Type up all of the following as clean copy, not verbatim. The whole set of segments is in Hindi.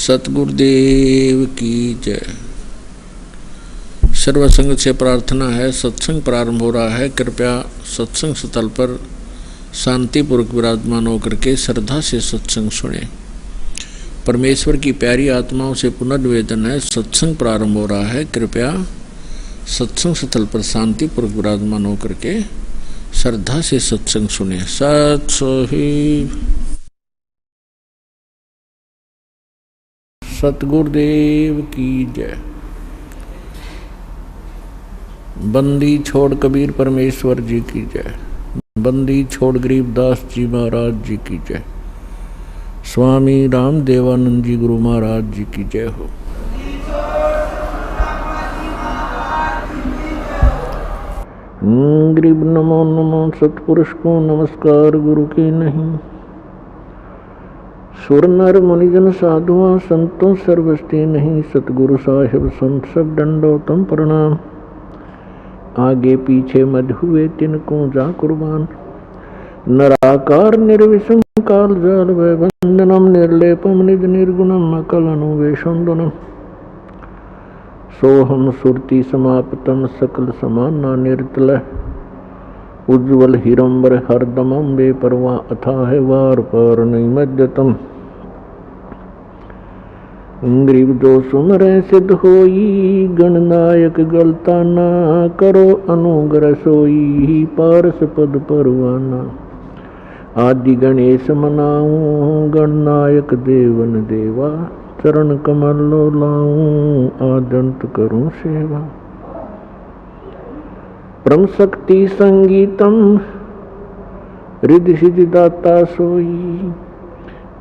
सतगुरुदेव की जय। सर्वसंग से प्रार्थना है, सत्संग प्रारंभ हो रहा है। कृपया सत्संग स्थल पर शांतिपूर्वक विराजमान होकर के श्रद्धा से सत्संग सुने। परमेश्वर की प्यारी आत्माओं से पुनर्निवेदन है, सत्संग प्रारंभ हो रहा है। कृपया सत्संग स्थल पर शांतिपूर्वक विराजमान होकर के श्रद्धा से सत्संग सुने। सत सोही सतगुरुदेव की जय। बंदी छोड़ कबीर परमेश्वर जी की जय। बंदी छोड़ गरीबदास जी महाराज जी की जय। स्वामी राम देवानंद जी गुरु महाराज जी की जय हो। गरीब नमो नमो सतपुरुष को नमस्कार गुरु की नहीं। सुर नर मुनिजन साधुआ संतों सर्वस्ती नहीं। सतगुरु साहिब संत सब दंडोतम प्रणाम। आगे पीछे मध हुए तिनको जा कुर्बान। नराकार निर्विषम काल जाल वै वंदनम निर्लेपम निज निर्गुणम अकलनु वेशंदनम। सोहम सुरति समाप्तम सकल समाना निर्तल। उज्ज्वल हिरंबर हरदमम बेपरवा अथाह वार पर नैमद्यतम। गरीब जो सुमरे सिद्ध होई गणनायक गलता ना करो अनुग्रह सोई पारस पद परवाना। आदि गणेश मनाऊं गणनायक देवन देवा। चरण कमल लो लाऊं आदंत करूं सेवा। परम शक्ति संगीतम रिद्धि सिद्धि दाता सोई।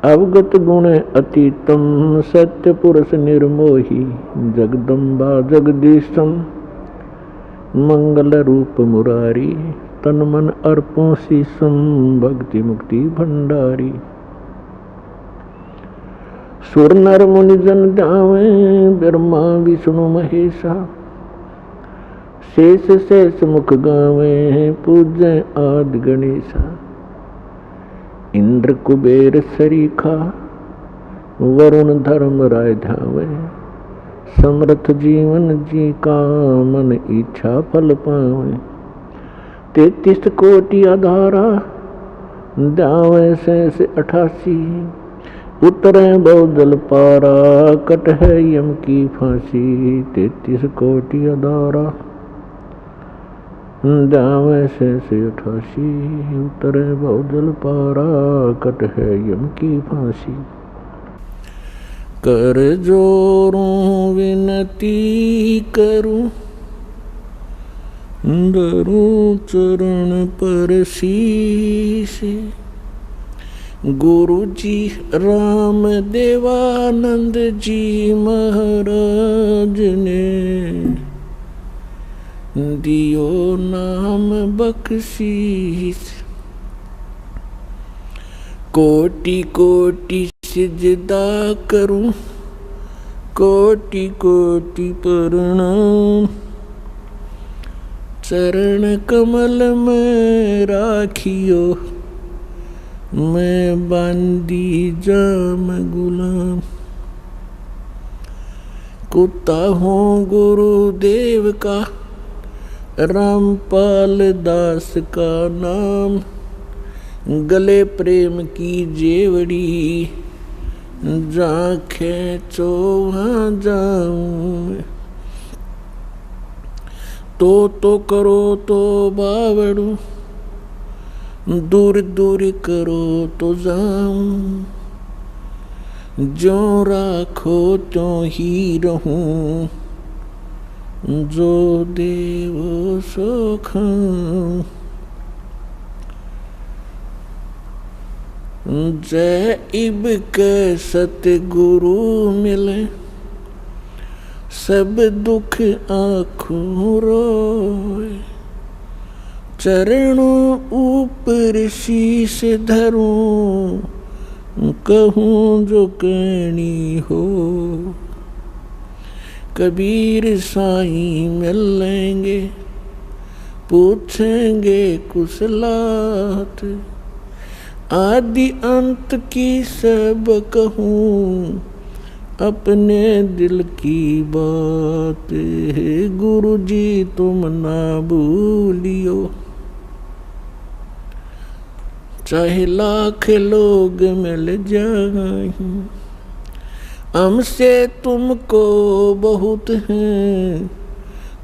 अवगत गुण अतीतम सत्य पुरुष निर्मोही। जगदम्बा जगदीशम मंगल रूप मुरारी। तन मन अर्पों शीशम भक्ति मुक्ति भंडारी। सुर नर मुनि जन ध्यावे ब्रह्मा विष्णु महेशा। शेष शेष मुख गावे पूज्य आदि गणेशा। इंद्र कुबेर सरीखा वरुण धर्म राय ध्यावे। समर्थ जीवन जी का मन इच्छा फल पावे। 33 कोटि आधारा ध्यावे शेष 88। उतरे बहुजल पारा कट है यम की फांसी। 33 कोटि आधारा ध्यावे शेष 88। उतरे बहुजल पारा कट है यम की फांसी। कर जोरूं विनती करूं धरूं चरण पर शीश। गुरु जी राम देवानंद जी महाराज ने दियो नाम बख्शीश। कोटि कोटि सिजदा करूं कोटि कोटि प्रणाम। चरण कमल में राखियो मैं बांदी जाम गुलाम। कुत्ता हूँ गुरुदेव का रामपाल दास का नाम। गले प्रेम की जेवड़ी जहाँ खेचो वहाँ जाऊं। तो करो तो बावड़ू दूर दूर करो तो जाऊं। जो राखो तो ही रहूं जो देव सो खाऊं। जय इब के सतगुरु मिले सब दुख आँखों रोए। चरणों ऊपर शीश धरूं कहूँ जो कहनी हो। कबीर साईं मिलेंगे पूछेंगे कुशलात, आदि अंत की सब कहूँ अपने दिल की बात गुरु जी तुम ना भूलियो। चाहे लाख लोग मिल जाएं, हमसे तुमको बहुत हैं,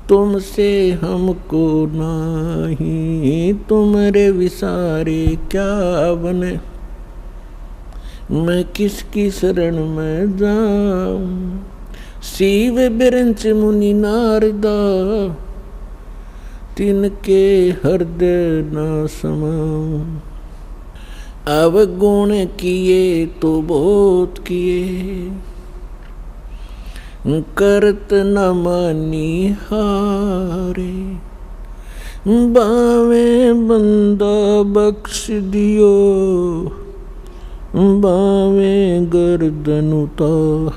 तुमसे हमको नहीं। तुम्हारे विसारे क्या बने, मैं किसकी शरण में जाऊं। शिव बिरंच मुनि नारदा, तिनके हृदय न समाऊं। अवगुण किए तो बहुत किए, करत न मानी हारे। बावे बंदा बख्श दियो, बावे गर्दन उतार।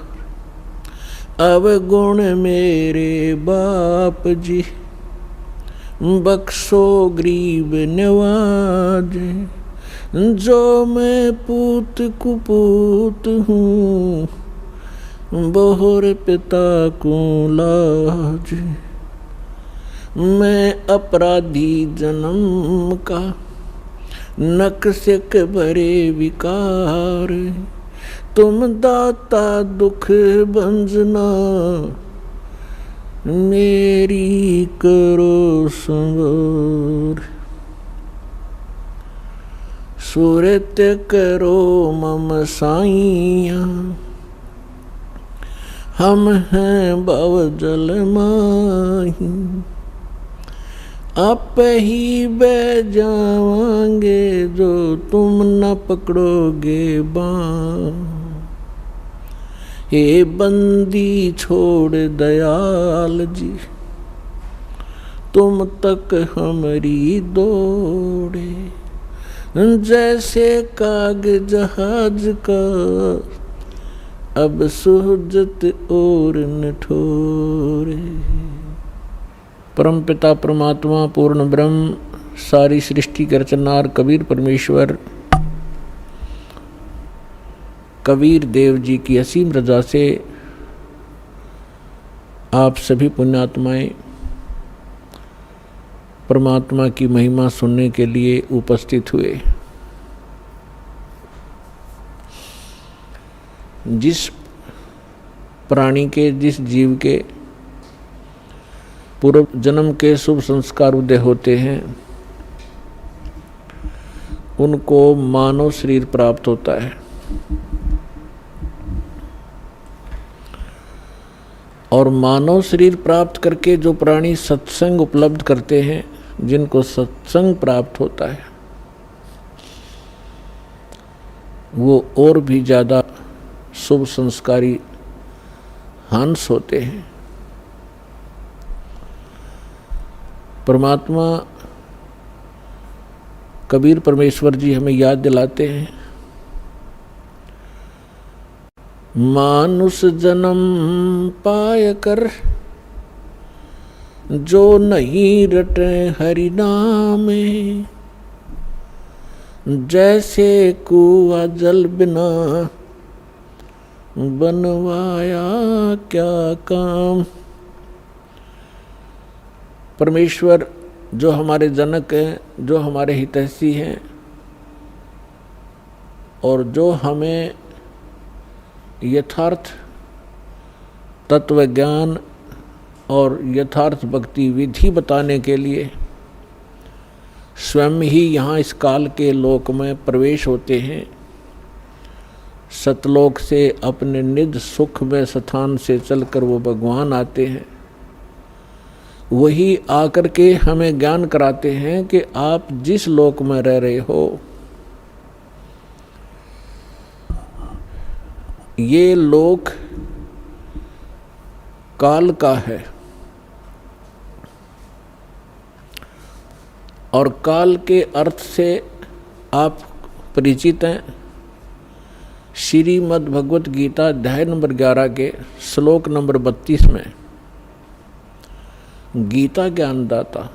अवगुण मेरे बाप जी, बख्शो गरीब नवाज। जो मैं पूत कुपूत हूँ, बहुर पिता को लाज। मैं अपराधी जन्म का, नक्सिक भरे विकार। तुम दाता दुख भंजना, मेरी करो संवार। सूरत करो मम साइया, हम हैं भव जल माही। आप ही बह जावांगे, जो तुम न पकड़ोगे बाँ। हे बंदी छोड़ दयाल जी, तुम तक हमारी दौड़े। जैसे काग जहाज का, अब सुहजत और निठोरे। परम पिता परमात्मा पूर्ण ब्रह्म, सारी सृष्टि के रचनहार कबीर परमेश्वर, कबीर देव जी की असीम रजा से आप सभी पुण्यात्माएं परमात्मा की महिमा सुनने के लिए उपस्थित हुए। जिस प्राणी के, जिस जीव के पूर्व जन्म के शुभ संस्कार उदय होते हैं, उनको मानव शरीर प्राप्त होता है। और मानव शरीर प्राप्त करके जो प्राणी सत्संग उपलब्ध करते हैं, जिनको सत्संग प्राप्त होता है, वो और भी ज़्यादा शुभ संस्कारी हंस होते हैं। परमात्मा कबीर परमेश्वर जी हमें याद दिलाते हैं, मानुष जन्म पाय कर, जो नहीं रटे हरि नामे। जैसे कुआं जल बिना, बनवाया क्या काम। परमेश्वर जो हमारे जनक हैं, जो हमारे हितैषी हैं, और जो हमें यथार्थ तत्व ज्ञान और यथार्थ भक्ति विधि बताने के लिए स्वयं ही यहाँ इस काल के लोक में प्रवेश होते हैं। सतलोक से अपने निज सुख में स्थान से चलकर वो भगवान आते हैं। वही आकर के हमें ज्ञान कराते हैं कि आप जिस लोक में रह रहे हो, ये लोक काल का है और काल के अर्थ से आप परिचित हैं। श्रीमद् भगवत गीता अध्याय नंबर 11 के श्लोक नंबर 32 में गीता ज्ञानदाता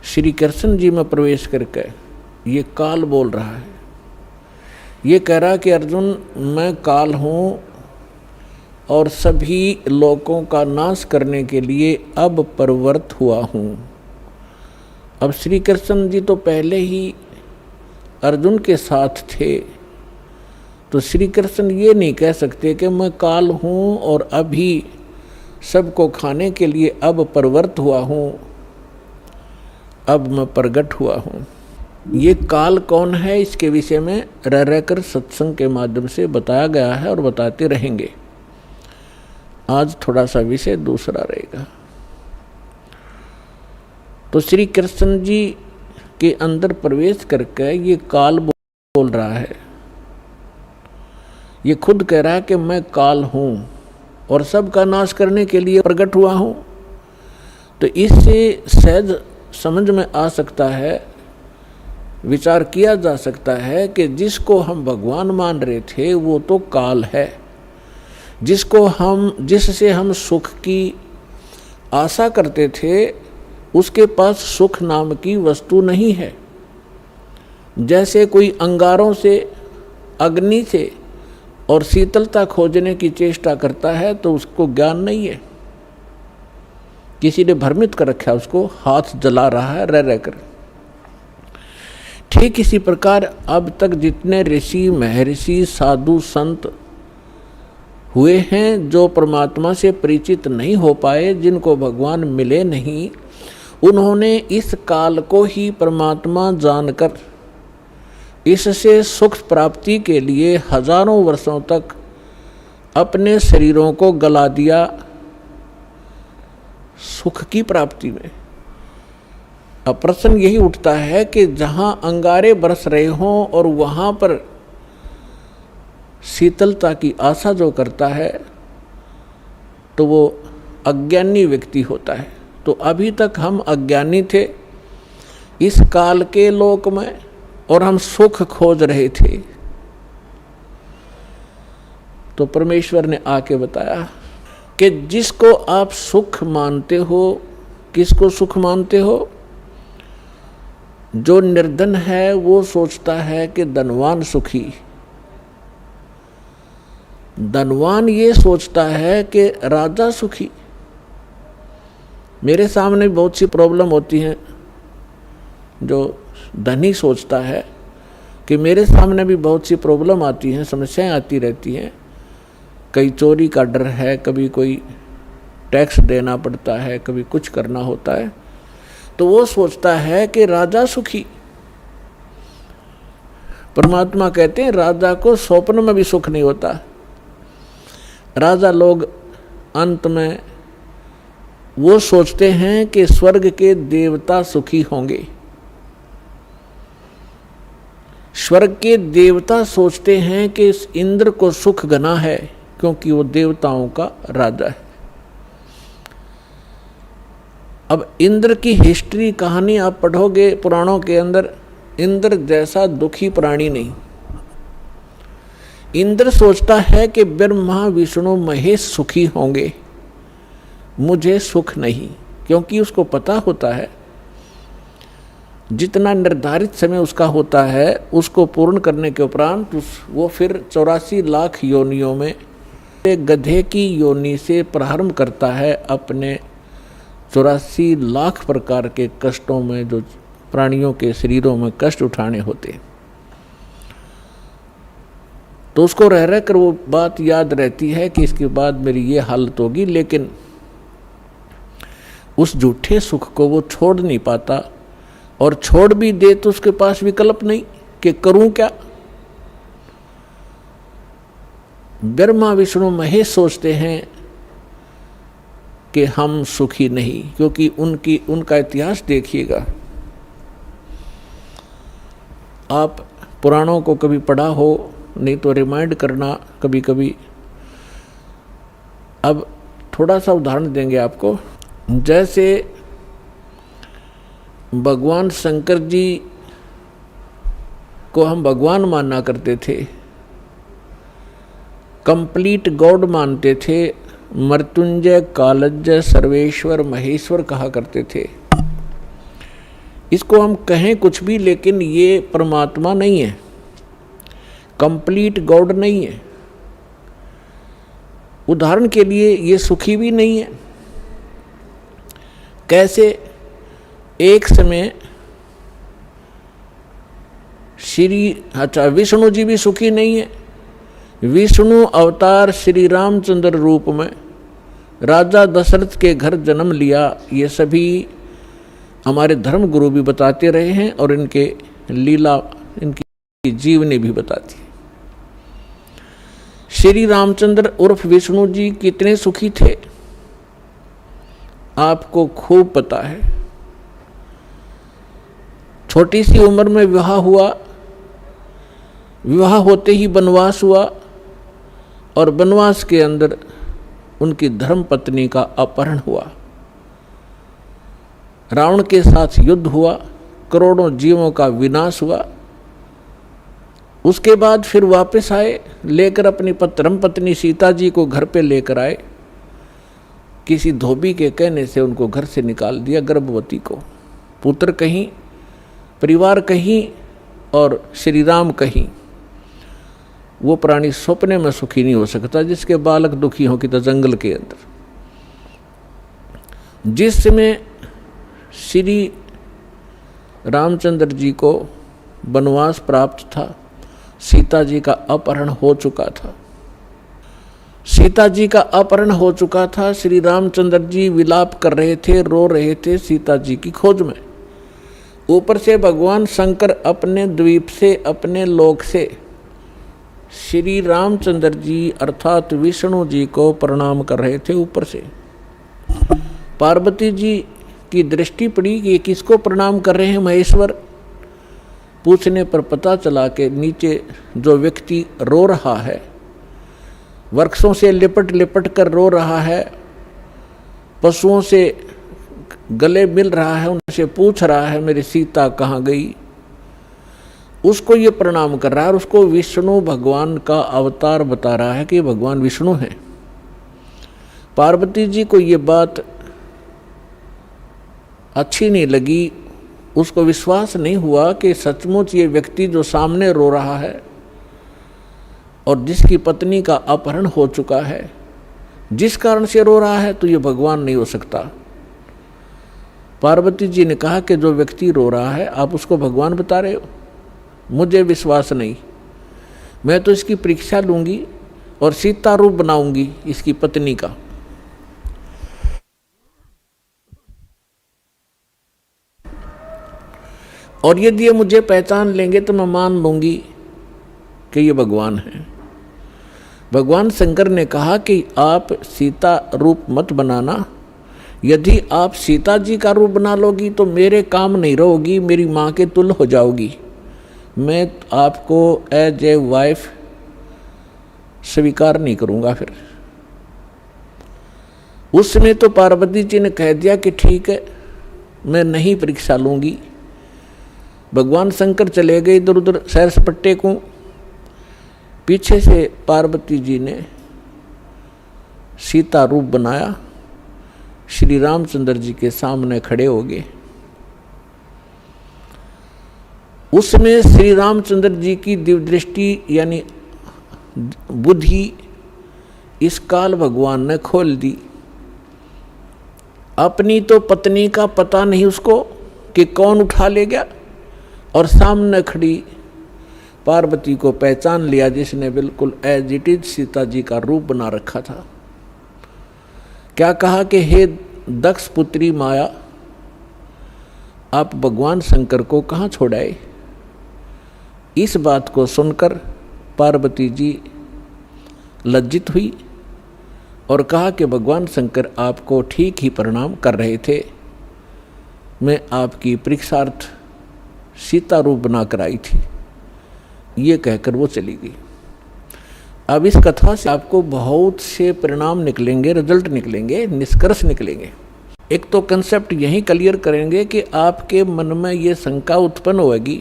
श्री कृष्ण जी में प्रवेश करके ये काल बोल रहा है। ये कह रहा है कि अर्जुन, मैं काल हूँ और सभी लोकों का नाश करने के लिए अब प्रवृत्त हुआ हूँ। अब श्री कृष्ण जी तो पहले ही अर्जुन के साथ थे, तो श्री कृष्ण ये नहीं कह सकते कि मैं काल हूँ और अभी सबको खाने के लिए अब प्रवृत्त हुआ हूँ, अब मैं प्रकट हुआ हूँ। ये काल कौन है, इसके विषय में रह रहकर सत्संग के माध्यम से बताया गया है और बताते रहेंगे। आज थोड़ा सा विषय दूसरा रहेगा। तो श्री कृष्ण जी के अंदर प्रवेश करके ये काल बोल रहा है, ये खुद कह रहा है कि मैं काल हूँ और सबका नाश करने के लिए प्रकट हुआ हूँ। तो इससे सहज समझ में आ सकता है, विचार किया जा सकता है कि जिसको हम भगवान मान रहे थे वो तो काल है, जिससे हम सुख की आशा करते थे उसके पास सुख नाम की वस्तु नहीं है। जैसे कोई अंगारों से, अग्नि से और शीतलता खोजने की चेष्टा करता है तो उसको ज्ञान नहीं है, किसी ने भ्रमित कर रखा है, उसको हाथ जला रहा है रह रहकर। ठीक इसी प्रकार अब तक जितने ऋषि, महर्षि, साधु, संत हुए हैं जो परमात्मा से परिचित नहीं हो पाए, जिनको भगवान मिले नहीं, उन्होंने इस काल को ही परमात्मा जानकर इससे सुख प्राप्ति के लिए हजारों वर्षों तक अपने शरीरों को गला दिया सुख की प्राप्ति में। अब प्रश्न यही उठता है कि जहाँ अंगारे बरस रहे हों और वहाँ पर शीतलता की आशा जो करता है तो वो अज्ञानी व्यक्ति होता है। तो अभी तक हम अज्ञानी थे इस काल के लोक में और हम सुख खोज रहे थे। तो परमेश्वर ने आके बताया कि जिसको आप सुख मानते हो, किसको सुख मानते हो? जो निर्धन है वो सोचता है कि धनवान सुखी, धनवान ये सोचता है कि राजा सुखी। मेरे सामने बहुत सी प्रॉब्लम होती हैं, जो धनी सोचता है कि मेरे सामने भी बहुत सी प्रॉब्लम आती हैं, समस्याएं आती रहती हैं। कहीं चोरी का डर है, कभी कोई टैक्स देना पड़ता है, कभी कुछ करना होता है, तो वो सोचता है कि राजा सुखी। परमात्मा कहते हैं राजा को स्वप्न में भी सुख नहीं होता। राजा लोग अंत में वो सोचते हैं कि स्वर्ग के देवता सुखी होंगे। स्वर्ग के देवता सोचते हैं कि इस इंद्र को सुख घना है क्योंकि वो देवताओं का राजा है। अब इंद्र की हिस्ट्री, कहानी आप पढ़ोगे पुराणों के अंदर, इंद्र जैसा दुखी प्राणी नहीं। इंद्र सोचता है कि ब्रह्मा, विष्णु, महेश सुखी होंगे, मुझे सुख नहीं, क्योंकि उसको पता होता है जितना निर्धारित समय उसका होता है उसको पूर्ण करने के उपरांत वो फिर 84 लाख योनियों में गधे की योनि से प्रारंभ करता है अपने 84 लाख प्रकार के कष्टों में, जो प्राणियों के शरीरों में कष्ट उठाने होते। तो उसको रह रह कर वो बात याद रहती है कि इसके बाद मेरी ये हालत होगी, लेकिन उस झूठे सुख को वो छोड़ नहीं पाता, और छोड़ भी दे तो उसके पास विकल्प नहीं कि करूं क्या। ब्रह्मा, विष्णु, महेश सोचते हैं कि हम सुखी नहीं, क्योंकि उनका इतिहास देखिएगा। आप पुराणों को कभी पढ़ा हो, नहीं तो रिमाइंड करना कभी कभी। अब थोड़ा सा उदाहरण देंगे आपको। जैसे भगवान शंकर जी को हम भगवान माना करते थे, कंप्लीट गॉड मानते थे, मृत्युंजय, कालज्ञ, सर्वेश्वर, महेश्वर कहा करते थे। इसको हम कहें कुछ भी, लेकिन ये परमात्मा नहीं है, कंप्लीट गॉड नहीं है। उदाहरण के लिए ये सुखी भी नहीं है। कैसे? एक समय विष्णु जी भी सुखी नहीं है। विष्णु अवतार श्री रामचंद्र रूप में राजा दशरथ के घर जन्म लिया, ये सभी हमारे धर्म गुरु भी बताते रहे हैं और इनके लीला, इनकी जीवनी भी बताती है। श्री रामचंद्र उर्फ विष्णु जी कितने सुखी थे आपको खूब पता है। छोटी सी उम्र में विवाह हुआ, विवाह होते ही वनवास हुआ और वनवास के अंदर उनकी धर्म पत्नी का अपहरण हुआ। रावण के साथ युद्ध हुआ, करोड़ों जीवों का विनाश हुआ। उसके बाद फिर वापस आए, लेकर अपनी धर्म पत्नी सीता जी को घर पे लेकर आए। किसी धोबी के कहने से उनको घर से निकाल दिया, गर्भवती को। पुत्र कहीं, परिवार कहीं और श्री राम कहीं। वो प्राणी सपने में सुखी नहीं हो सकता जिसके बालक दुखी हो कि तो जंगल के अंदर। जिस समय श्री रामचंद्र जी को वनवास प्राप्त था, सीता जी का अपहरण हो चुका था। सीता जी का अपहरण हो चुका था। श्री रामचंद्र जी विलाप कर रहे थे, रो रहे थे सीता जी की खोज में। ऊपर से भगवान शंकर अपने द्वीप से, अपने लोक से श्री रामचंद्र जी अर्थात विष्णु जी को प्रणाम कर रहे थे। ऊपर से पार्वती जी की दृष्टि पड़ी कि ये किसको प्रणाम कर रहे हैं महेश्वर। पूछने पर पता चला कि नीचे जो व्यक्ति रो रहा है, वृक्षों से लिपट लिपट कर रो रहा है, पशुओं से गले मिल रहा है, उनसे पूछ रहा है मेरी सीता कहाँ गई, उसको ये प्रणाम कर रहा है और उसको विष्णु भगवान का अवतार बता रहा है कि भगवान विष्णु हैं। पार्वती जी को ये बात अच्छी नहीं लगी, उसको विश्वास नहीं हुआ कि सचमुच ये व्यक्ति जो सामने रो रहा है और जिसकी पत्नी का अपहरण हो चुका है, जिस कारण से रो रहा है, तो ये भगवान नहीं हो सकता। पार्वती जी ने कहा कि जो व्यक्ति रो रहा है आप उसको भगवान बता रहे हो, मुझे विश्वास नहीं। मैं तो इसकी परीक्षा लूंगी और सीता रूप बनाऊंगी इसकी पत्नी का। और यदि ये मुझे पहचान लेंगे तो मैं मान लूंगी कि ये भगवान है। भगवान शंकर ने कहा कि आप सीता रूप मत बनाना, यदि आप सीता जी का रूप बना लोगी तो मेरे काम नहीं रहोगी, मेरी माँ के तुल्य हो जाओगी। मैं आपको एज ए वाइफ स्वीकार नहीं करूँगा। फिर उस समय तो पार्वती जी ने कह दिया कि ठीक है, मैं नहीं परीक्षा लूँगी। भगवान शंकर चले गए इधर उधर सैर सपट्टे को। पीछे से पार्वती जी ने सीता रूप बनाया, श्री रामचंद्र जी के सामने खड़े हो गए। उसमें श्री रामचंद्र जी की दिव्य दृष्टि यानी बुद्धि इस काल भगवान ने खोल दी। अपनी तो पत्नी का पता नहीं उसको कि कौन उठा ले गया, और सामने खड़ी पार्वती को पहचान लिया जिसने बिल्कुल as it is Sita ji का रूप बना रखा था। क्या कहा कि हे दक्ष पुत्री माया, आप भगवान शंकर को कहाँ छोड़ाए। इस बात को सुनकर पार्वती जी लज्जित हुई और कहा कि भगवान शंकर आपको ठीक ही प्रणाम कर रहे थे, मैं आपकी परीक्षार्थ सीता रूप बनाकर आई थी। ये कहकर वो चली गई। अब इस कथा से आपको बहुत से परिणाम निकलेंगे, रिजल्ट निकलेंगे, निष्कर्ष निकलेंगे। एक तो कंसेप्ट यही क्लियर करेंगे कि आपके मन में ये शंका उत्पन्न होगी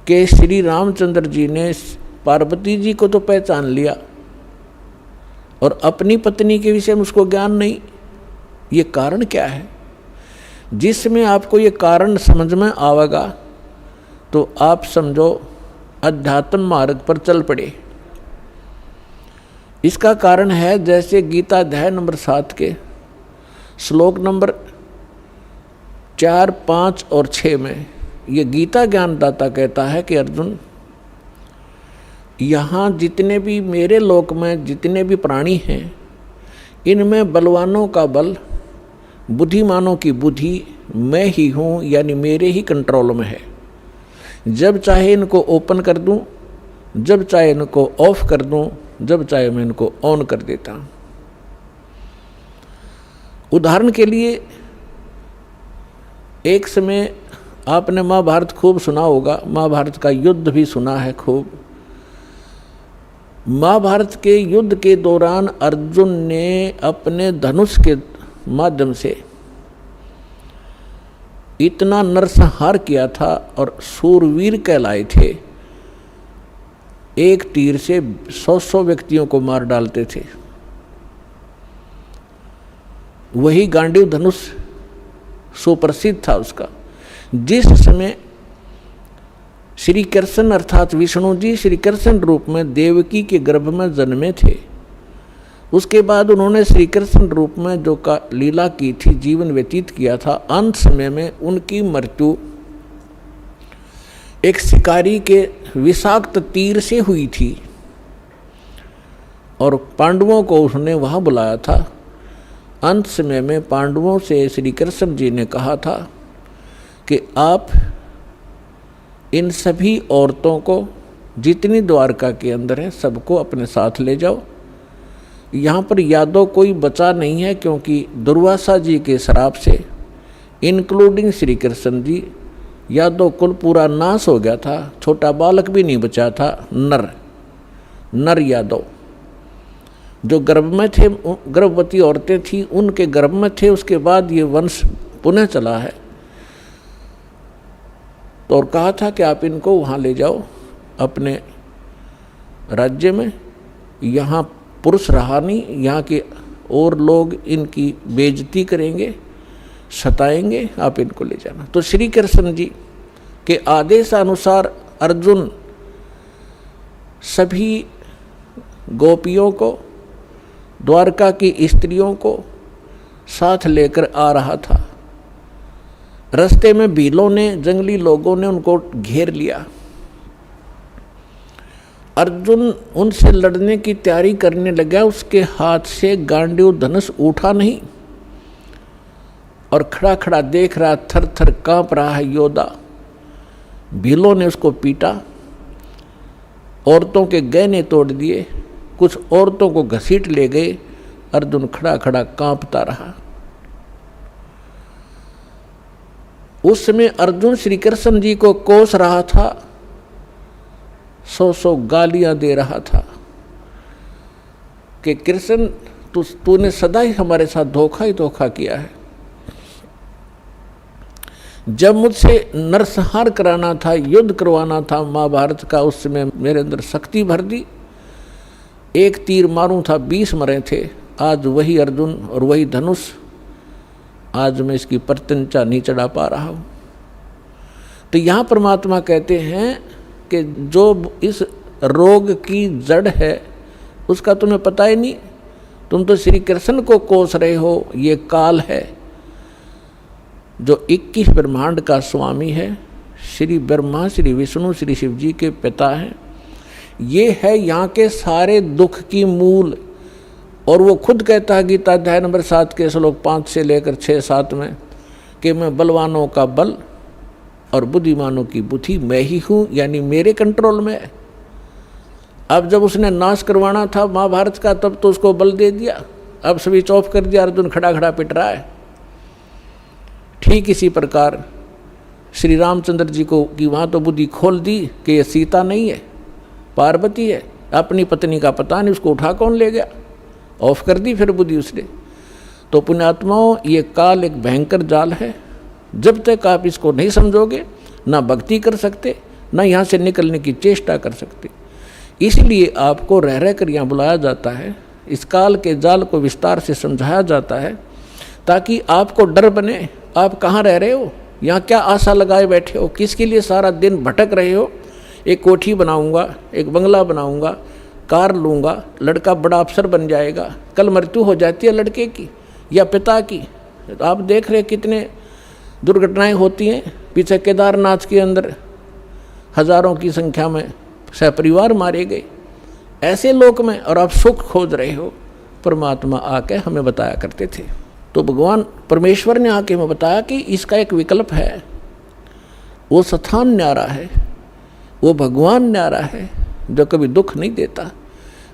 कि श्री रामचंद्र जी ने पार्वती जी को तो पहचान लिया और अपनी पत्नी के विषय में उसको ज्ञान नहीं। ये कारण क्या है? जिसमें आपको ये कारण समझ में आवेगा तो आप समझो अध्यात्म मार्ग पर चल पड़े। इसका कारण है जैसे गीता अध्याय नंबर 7 के श्लोक नंबर 4, 5 और 6 में ये गीता ज्ञानदाता कहता है कि अर्जुन, यहाँ जितने भी मेरे लोक में जितने भी प्राणी हैं, इनमें बलवानों का बल, बुद्धिमानों की बुद्धि मैं ही हूँ, यानी मेरे ही कंट्रोल में है। जब चाहे इनको ओपन कर दूँ, जब चाहे इनको ऑफ कर दूँ, जब चाहे मैं इनको ऑन कर देता हूँ। उदाहरण के लिए एक समय आपने महाभारत खूब सुना होगा, महाभारत का युद्ध भी सुना है खूब। महाभारत के युद्ध के दौरान अर्जुन ने अपने धनुष के माध्यम से इतना नरसंहार किया था और शूरवीर कहलाए थे। एक तीर से 100 व्यक्तियों को मार डालते थे। वही गांडीव धनुष सुप्रसिद्ध था उसका। जिस समय श्री कृष्ण अर्थात विष्णु जी श्री कृष्ण रूप में देवकी के गर्भ में जन्मे थे, उसके बाद उन्होंने श्री कृष्ण रूप में जो का लीला की थी, जीवन व्यतीत किया था, अंत समय में उनकी मृत्यु एक शिकारी के विषाक्त तीर से हुई थी और पांडवों को उसने वहाँ बुलाया था। अंत समय में पांडवों से श्री कृष्ण जी ने कहा था कि आप इन सभी औरतों को जितनी द्वारका के अंदर है सबको अपने साथ ले जाओ। यहाँ पर यादव कोई बचा नहीं है, क्योंकि दुर्वासा जी के श्राप से इंक्लूडिंग श्री कृष्ण जी यादव कुल पूरा नाश हो गया था। छोटा बालक भी नहीं बचा था। नर यादव जो गर्भ में थे, गर्भवती औरतें थी उनके गर्भ में थे। उसके बाद ये वंश पुनः चला है। तो और कहा था कि आप इनको वहाँ ले जाओ अपने राज्य में, यहाँ पुरुष रहा नहीं, यहाँ के और लोग इनकी बेइज्जती करेंगे, सताएंगे, आप इनको ले जाना। तो श्री कृष्ण जी के आदेश अनुसार अर्जुन सभी गोपियों को, द्वारका की स्त्रियों को साथ लेकर आ रहा था। रास्ते में भीलों ने, जंगली लोगों ने उनको घेर लिया। अर्जुन उनसे लड़ने की तैयारी करने लगा। उसके हाथ से गांडीव धनुष उठा नहीं और खड़ा खड़ा देख रहा, थर थर कांप रहा है योद्धा। भीलों ने उसको पीटा, औरतों के गहने तोड़ दिए, कुछ औरतों को घसीट ले गए। अर्जुन खड़ा खड़ा कांपता रहा। उस समय अर्जुन श्री कृष्ण जी को कोस रहा था, 100 गालियां दे रहा था कि कृष्ण तूने सदा ही हमारे साथ धोखा ही धोखा किया है। जब मुझसे नरसंहार कराना था, युद्ध करवाना था महाभारत का, उस समय मेरे अंदर शक्ति भर दी। एक तीर मारूं था 20 मरे थे। आज वही अर्जुन और वही धनुष, आज मैं इसकी प्रत्यंचा नहीं चढ़ा पा रहा हूँ। तो यहाँ परमात्मा कहते हैं कि जो इस रोग की जड़ है उसका तुम्हें पता ही नहीं। तुम तो श्री कृष्ण को कोस रहे हो। ये काल है जो 21 ब्रह्मांड का स्वामी है। श्री ब्रह्मा, श्री विष्णु, श्री शिव जी के पिता हैं। ये है यहाँ के सारे दुख की मूल। और वो खुद कहता है गीता अध्याय नंबर 7 के श्लोक 5 से लेकर 6, 7 में कि मैं बलवानों का बल और बुद्धिमानों की बुद्धि मैं ही हूँ, यानी मेरे कंट्रोल में है। अब जब उसने नाश करवाना था महाभारत का, तब तो उसको बल दे दिया, अब स्विच ऑफ कर दिया। अर्जुन खड़ा खड़ा पिट रहा है। ठीक इसी प्रकार श्री रामचंद्र जी को कि वहाँ तो बुद्धि खोल दी कि ये सीता नहीं है, पार्वती है। अपनी पत्नी का पता नहीं, उसको उठा कौन ले गया, ऑफ कर दी फिर बुद्धि उसने। तो पुण्यात्माओं, ये काल एक भयंकर जाल है। जब तक आप इसको नहीं समझोगे, ना भक्ति कर सकते, ना यहाँ से निकलने की चेष्टा कर सकते। इसलिए आपको रह रह कर यहाँ बुलाया जाता है, इस काल के जाल को विस्तार से समझाया जाता है, ताकि आपको डर बने। आप कहाँ रह रहे हो, यहाँ क्या आशा लगाए बैठे हो, किसके लिए सारा दिन भटक रहे हो। एक कोठी बनाऊंगा, एक बंगला बनाऊंगा, कार लूँगा, लड़का बड़ा अफसर बन जाएगा, कल मृत्यु हो जाती है लड़के की या पिता की। तो आप देख रहे कितने दुर्घटनाएं होती हैं। पीछे केदारनाथ के अंदर हजारों की संख्या में सहपरिवार मारे गए ऐसे लोक में, और आप सुख खोज रहे हो। परमात्मा आके हमें बताया करते थे। तो भगवान परमेश्वर ने आके हमें बताया कि इसका एक विकल्प है। वो स्थान न्यारा है, वो भगवान न्यारा है जो कभी दुख नहीं देता।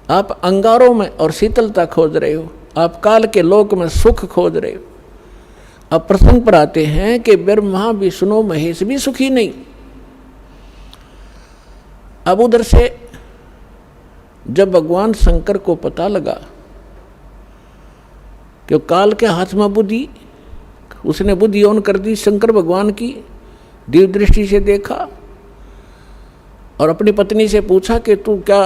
आप अंगारों में और शीतलता खोज रहे हो, आप काल के लोक में सुख खोज रहे हो। अब प्रसंग पर आते हैं कि ब्रह्मा विष्णु महेश भी सुखी नहीं। अब उधर से जब भगवान शंकर को पता लगा कि काल के हाथ में बुद्धि, उसने बुद्धि ऑन कर दी, शंकर भगवान की दिव्य दृष्टि से देखा और अपनी पत्नी से पूछा कि तू क्या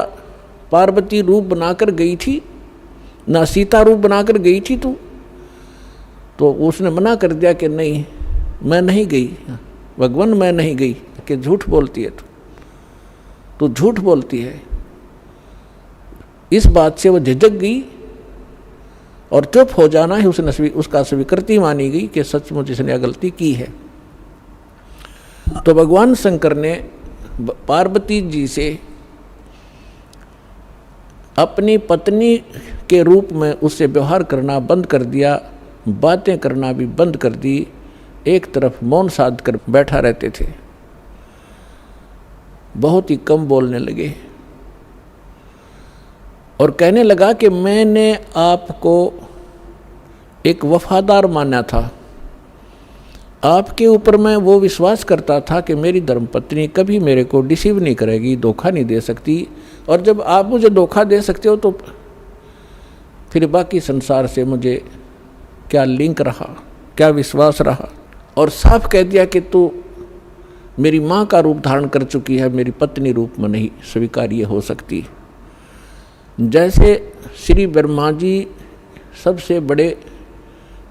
पार्वती रूप बनाकर गई थी, ना सीता रूप बनाकर गई थी तू? तो उसने मना कर दिया कि नहीं, मैं नहीं गई भगवान, मैं नहीं गई। कि झूठ बोलती है तू झूठ बोलती है। इस बात से वो झिझक गई और चुप हो जाना ही उसका स्वीकृति मानी गई कि सचमुच इसने गलती की है। तो भगवान शंकर ने पार्वती जी से अपनी पत्नी के रूप में उससे व्यवहार करना बंद कर दिया, बातें करना भी बंद कर दी, एक तरफ मौन साध कर बैठा रहते थे, बहुत ही कम बोलने लगे और कहने लगा कि मैंने आपको एक वफादार माना था, आपके ऊपर मैं वो विश्वास करता था कि मेरी धर्मपत्नी कभी मेरे को डिसीव नहीं करेगी, धोखा नहीं दे सकती, और जब आप मुझे धोखा दे सकते हो तो फिर बाकी संसार से मुझे क्या लिंक रहा, क्या विश्वास रहा। और साफ कह दिया कि तू मेरी माँ का रूप धारण कर चुकी है, मेरी पत्नी रूप में नहीं स्वीकार्य हो सकती। जैसे श्री ब्रह्मा जी सबसे बड़े,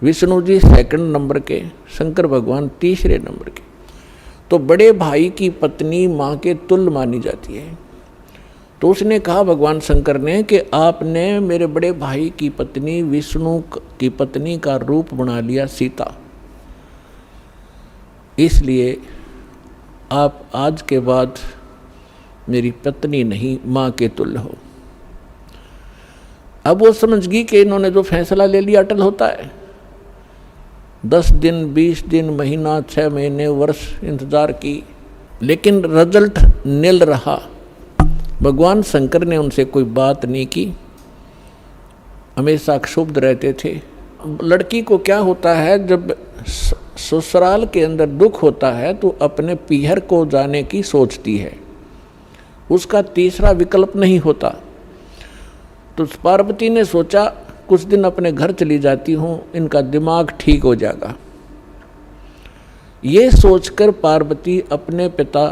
विष्णु जी सेकंड नंबर के, शंकर भगवान तीसरे नंबर के, तो बड़े भाई की पत्नी माँ के तुल्य मानी जाती है। तो उसने कहा भगवान शंकर ने कि आपने मेरे बड़े भाई की पत्नी विष्णु की पत्नी का रूप बना लिया सीता, इसलिए आप आज के बाद मेरी पत्नी नहीं माँ के तुल्य हो। अब वो समझ गई कि इन्होंने जो फैसला ले लिया अटल होता है। 10 दिन 20 दिन महीना 6 महीने वर्ष इंतजार की, लेकिन रिजल्ट निल रहा। भगवान शंकर ने उनसे कोई बात नहीं की, हमेशा क्षुब्ध रहते थे। लड़की को क्या होता है, जब ससुराल के अंदर दुख होता है तो अपने पीहर को जाने की सोचती है, उसका तीसरा विकल्प नहीं होता। तो पार्वती ने सोचा कुछ दिन अपने घर चली जाती हूँ, इनका दिमाग ठीक हो जाएगा। ये सोचकर पार्वती अपने पिता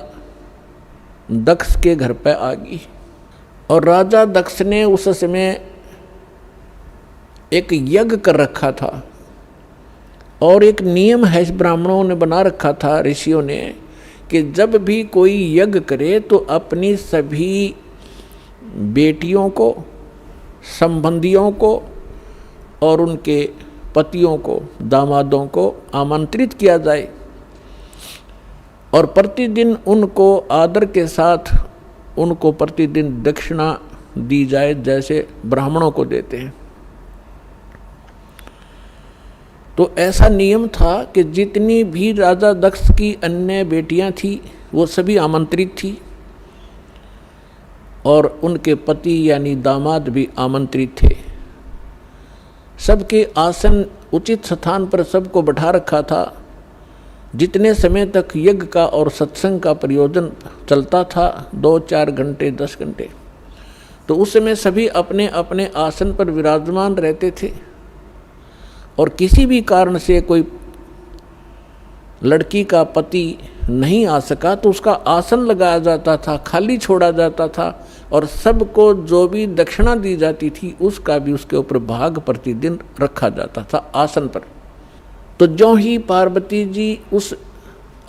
दक्ष के घर पर आ गई और राजा दक्ष ने उस समय एक यज्ञ कर रखा था और एक नियम है ब्राह्मणों ने बना रखा था, ऋषियों ने, कि जब भी कोई यज्ञ करे तो अपनी सभी बेटियों को, संबंधियों को और उनके पतियों को, दामादों को आमंत्रित किया जाए और प्रतिदिन उनको आदर के साथ उनको प्रतिदिन दक्षिणा दी जाए जैसे ब्राह्मणों को देते हैं। तो ऐसा नियम था कि जितनी भी राजा दक्ष की अन्य बेटियां थी वो सभी आमंत्रित थी और उनके पति यानी दामाद भी आमंत्रित थे। सबके आसन उचित स्थान पर सबको बैठा रखा था। जितने समय तक यज्ञ का और सत्संग का प्रयोजन चलता था, 2-4 घंटे 10 घंटे, तो उस समय सभी अपने अपने आसन पर विराजमान रहते थे और किसी भी कारण से कोई लड़की का पति नहीं आ सका तो उसका आसन लगाया जाता था, खाली छोड़ा जाता था और सबको जो भी दक्षिणा दी जाती थी उसका भी उसके ऊपर भाग प्रतिदिन रखा जाता था आसन पर। तो ज्यों ही पार्वती जी उस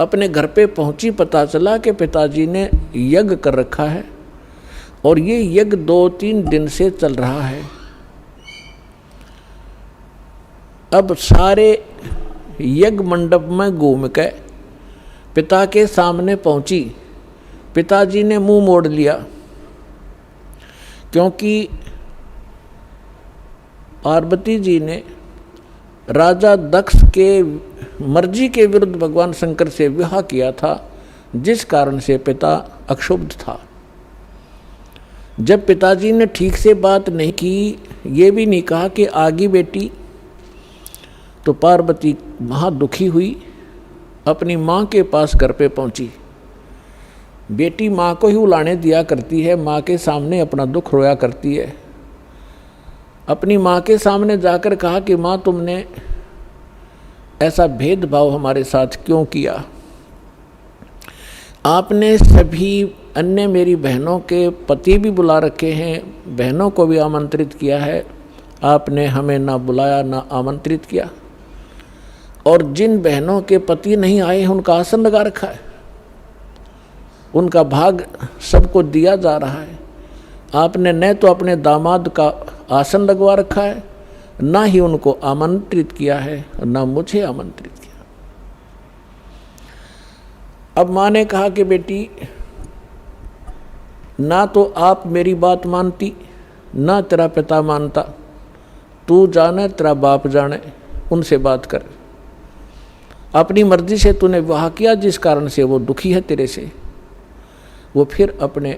अपने घर पे पहुंची, पता चला कि पिताजी ने यज्ञ कर रखा है और ये यज्ञ 2-3 दिन से चल रहा है। अब सारे यज्ञ मंडप में घूम के पिता के सामने पहुंची। पिताजी ने मुंह मोड़ लिया, क्योंकि पार्वती जी ने राजा दक्ष के मर्जी के विरुद्ध भगवान शंकर से विवाह किया था, जिस कारण से पिता अक्षुब्ध था। जब पिताजी ने ठीक से बात नहीं की, ये भी नहीं कहा कि आगी बेटी, तो पार्वती महादुखी हुई, अपनी माँ के पास घर पे पहुंची। बेटी माँ को ही उलाने दिया करती है, माँ के सामने अपना दुख रोया करती है। अपनी माँ के सामने जाकर कहा कि माँ, तुमने ऐसा भेदभाव हमारे साथ क्यों किया? आपने सभी अन्य मेरी बहनों के पति भी बुला रखे हैं, बहनों को भी आमंत्रित किया है, आपने हमें ना बुलाया ना आमंत्रित किया। और जिन बहनों के पति नहीं आए हैं उनका आसन लगा रखा है, उनका भाग सबको दिया जा रहा है। आपने न तो अपने दामाद का आसन लगवा रखा है, ना ही उनको आमंत्रित किया है, ना मुझे आमंत्रित किया। अब माँ ने कहा कि बेटी, ना तो आप मेरी बात मानती, ना तेरा पिता मानता, तू जाने तेरा बाप जाने, उनसे बात कर। अपनी मर्जी से तूने विवाह किया, जिस कारण से वो दुखी है तेरे से। वो फिर अपने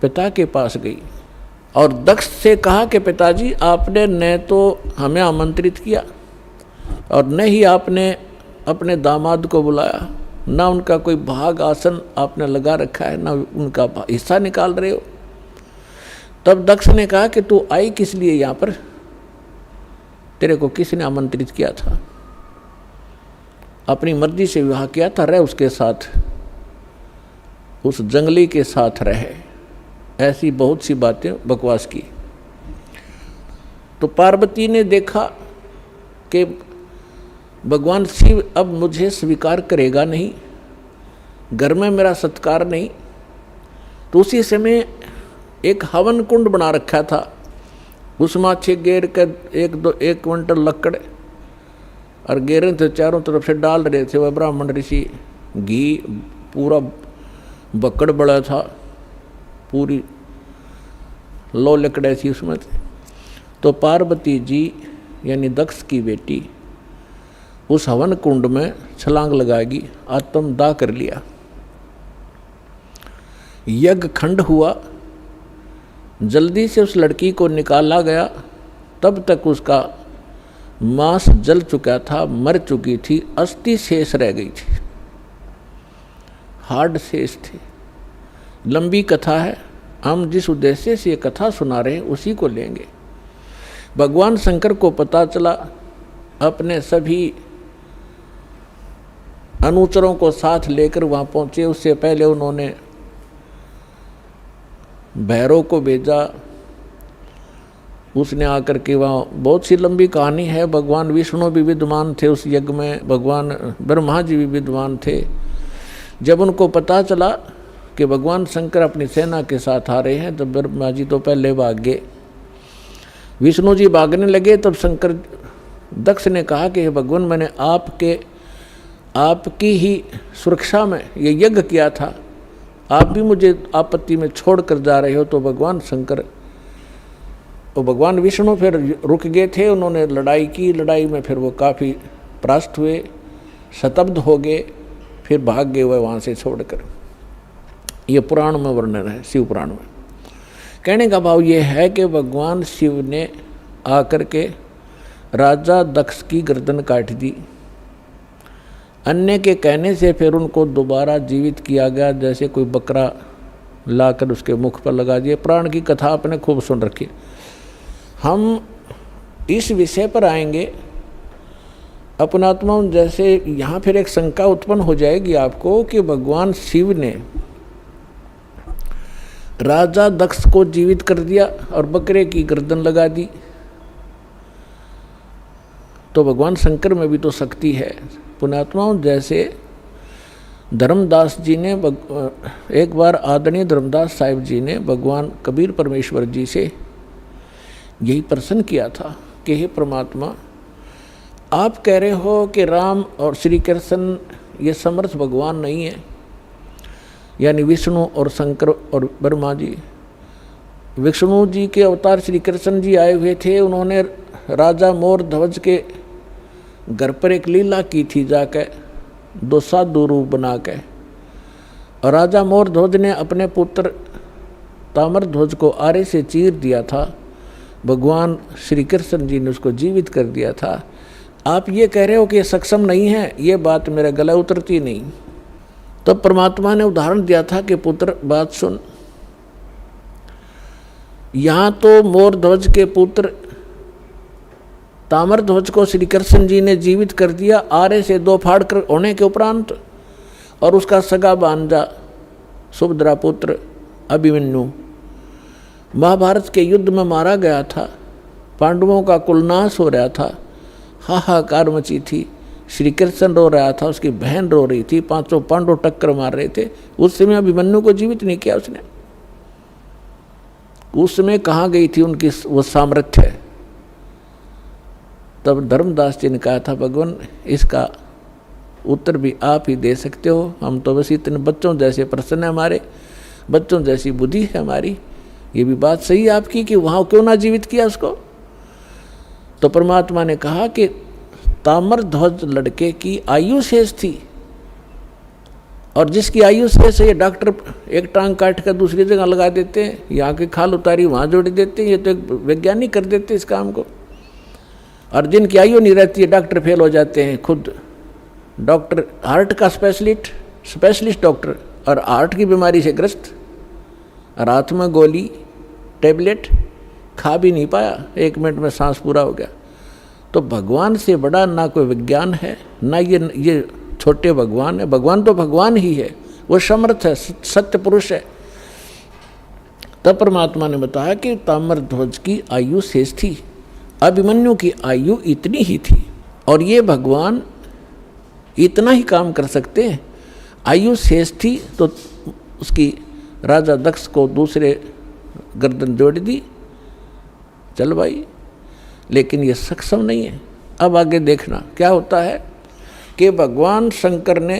पिता के पास गई और दक्ष से कहा कि पिताजी, आपने न तो हमें आमंत्रित किया और न ही आपने अपने दामाद को बुलाया, ना उनका कोई भाग आसन आपने लगा रखा है, ना उनका हिस्सा निकाल रहे हो। तब दक्ष ने कहा कि तू आई किस लिए यहाँ पर, तेरे को किसने आमंत्रित किया था? अपनी मर्जी से विवाह किया था, रह उसके साथ, उस जंगली के साथ रहे। ऐसी बहुत सी बातें बकवास की। तो पार्वती ने देखा कि भगवान शिव अब मुझे स्वीकार करेगा नहीं, घर में मेरा सत्कार नहीं, तो उसी समय एक हवन कुंड बना रखा था। उसमें अच्छे गेर कर 1 क्विंटल लकड़ और गेरे थे, चारों तरफ से डाल रहे थे वह ब्राह्मण ऋषि। घी पूरा बकड़ बड़ा था, पूरी लो लकड़े थी उसमें। तो पार्वती जी यानी दक्ष की बेटी उस हवन कुंड में छलांग लगाएगी, आत्मदाह कर लिया। यज्ञ खंड हुआ, जल्दी से उस लड़की को निकाला गया। तब तक उसका मांस जल चुका था, मर चुकी थी, अस्थि शेष रह गई थी, हार्ड शेष थे। लंबी कथा है, हम जिस उद्देश्य से ये कथा सुना रहे हैं उसी को लेंगे। भगवान शंकर को पता चला, अपने सभी अनुचरों को साथ लेकर वहाँ पहुँचे। उससे पहले उन्होंने भैरव को भेजा, उसने आकर के वहाँ, बहुत सी लंबी कहानी है। भगवान विष्णु भी विद्वान थे उस यज्ञ में, भगवान ब्रह्मा जी भी विद्वान थे। जब उनको पता चला कि भगवान शंकर अपनी सेना के साथ आ रहे हैं, तो ब्रह्मा जी तो पहले भाग गए, विष्णु जी भागने लगे। तब शंकर दक्ष ने कहा कि भगवान, मैंने आपकी ही सुरक्षा में ये यज्ञ किया था, आप भी मुझे आपत्ति में छोड़ कर जा रहे हो। तो भगवान शंकर और भगवान विष्णु फिर रुक गए थे, उन्होंने लड़ाई की। लड़ाई में फिर वो काफ़ी परास्त हुए, शतब्द हो गए, फिर भाग गए वह वहाँ से छोड़कर। ये पुराण में वर्णन है, शिव पुराण में। कहने का भाव ये है कि भगवान शिव ने आकर के राजा दक्ष की गर्दन काट दी। अन्य के कहने से फिर उनको दोबारा जीवित किया गया, जैसे कोई बकरा लाकर उसके मुख पर लगा दिया। प्राण की कथा आपने खूब सुन रखी। हम इस विषय पर आएंगे अपनात्मा। जैसे यहाँ फिर एक शंका उत्पन्न हो जाएगी आपको कि भगवान शिव ने राजा दक्ष को जीवित कर दिया और बकरे की गर्दन लगा दी, तो भगवान शंकर में भी तो शक्ति है। पुण्यात्माओं, जैसे धर्मदास जी ने एक बार आदरणीय धर्मदास साहिब जी ने भगवान कबीर परमेश्वर जी से यही प्रश्न किया था कि हे परमात्मा, आप कह रहे हो कि राम और श्री कृष्ण ये समर्थ भगवान नहीं है, यानी विष्णु और शंकर और ब्रह्मा जी। विष्णु जी के अवतार श्री कृष्ण जी आए हुए थे, उन्होंने राजा मोर ध्वज के घर पर एक लीला की थी, जाकर 2 साधु रूप बना के, और राजा मोर ध्वज ने अपने पुत्र ताम्र ध्वज को आरे से चीर दिया था, भगवान श्री कृष्ण जी ने उसको जीवित कर दिया था। आप ये कह रहे हो कि ये सक्षम नहीं है, ये बात मेरे गले उतरती नहीं। तो परमात्मा ने उदाहरण दिया था कि पुत्र बात सुन, यहाँ तो मोर ध्वज के पुत्र ताम्र ध्वज को श्री कृष्ण जी ने जीवित कर दिया आरे से 2 फाड़ कर होने के उपरांत, और उसका सगा भांजा सुभद्रा पुत्र अभिमन्यु महाभारत के युद्ध में मारा गया था। पांडवों का कुलनाश हो रहा था, हाहाकार मची थी। श्री कृष्ण रो रहा था, उसकी बहन रो रही थी, 5 पांडव टक्कर मार रहे थे। उस समय अभिमन्यु को जीवित नहीं किया उसने। उस समय कहाँ गई थी उनकी वो सामर्थ्य? तब धर्मदास जी ने कहा था, भगवान इसका उत्तर भी आप ही दे सकते हो, हम तो बस इतने बच्चों जैसे प्रश्न है हमारे, बच्चों जैसी बुद्धि है हमारी। ये भी बात सही है आपकी कि वहाँ क्यों ना जीवित किया उसको। तो परमात्मा ने कहा कि ताम्र ध्वज लड़के की आयु शेष थी, और जिसकी आयु शेष है ये डॉक्टर एक टांग काट कर दूसरी जगह लगा देते हैं, यहाँ की खाल उतारी वहाँ जोड़ देते हैं, ये तो एक वैज्ञानिक कर देते हैं इस काम को। और जिनकी आयु नहीं रहती है डॉक्टर फेल हो जाते हैं। खुद डॉक्टर हार्ट का स्पेशलिस्ट डॉक्टर, और हार्ट की बीमारी से ग्रस्त, और हाथ में गोली टेबलेट खा भी नहीं पाया, 1 मिनट में सांस पूरा हो गया। तो भगवान से बड़ा ना कोई विज्ञान है, ना ये छोटे भगवान है। भगवान तो भगवान ही है, वो समर्थ है, सत्य पुरुष है। तब परमात्मा ने बताया कि ताम्र ध्वज की आयु शेष थी, अभिमन्यु की आयु इतनी ही थी, और ये भगवान इतना ही काम कर सकते हैं। आयु शेष थी तो उसकी राजा दक्ष को दूसरे गर्दन जोड़ दी, चल भाई, लेकिन ये सक्षम नहीं है। अब आगे देखना क्या होता है कि भगवान शंकर ने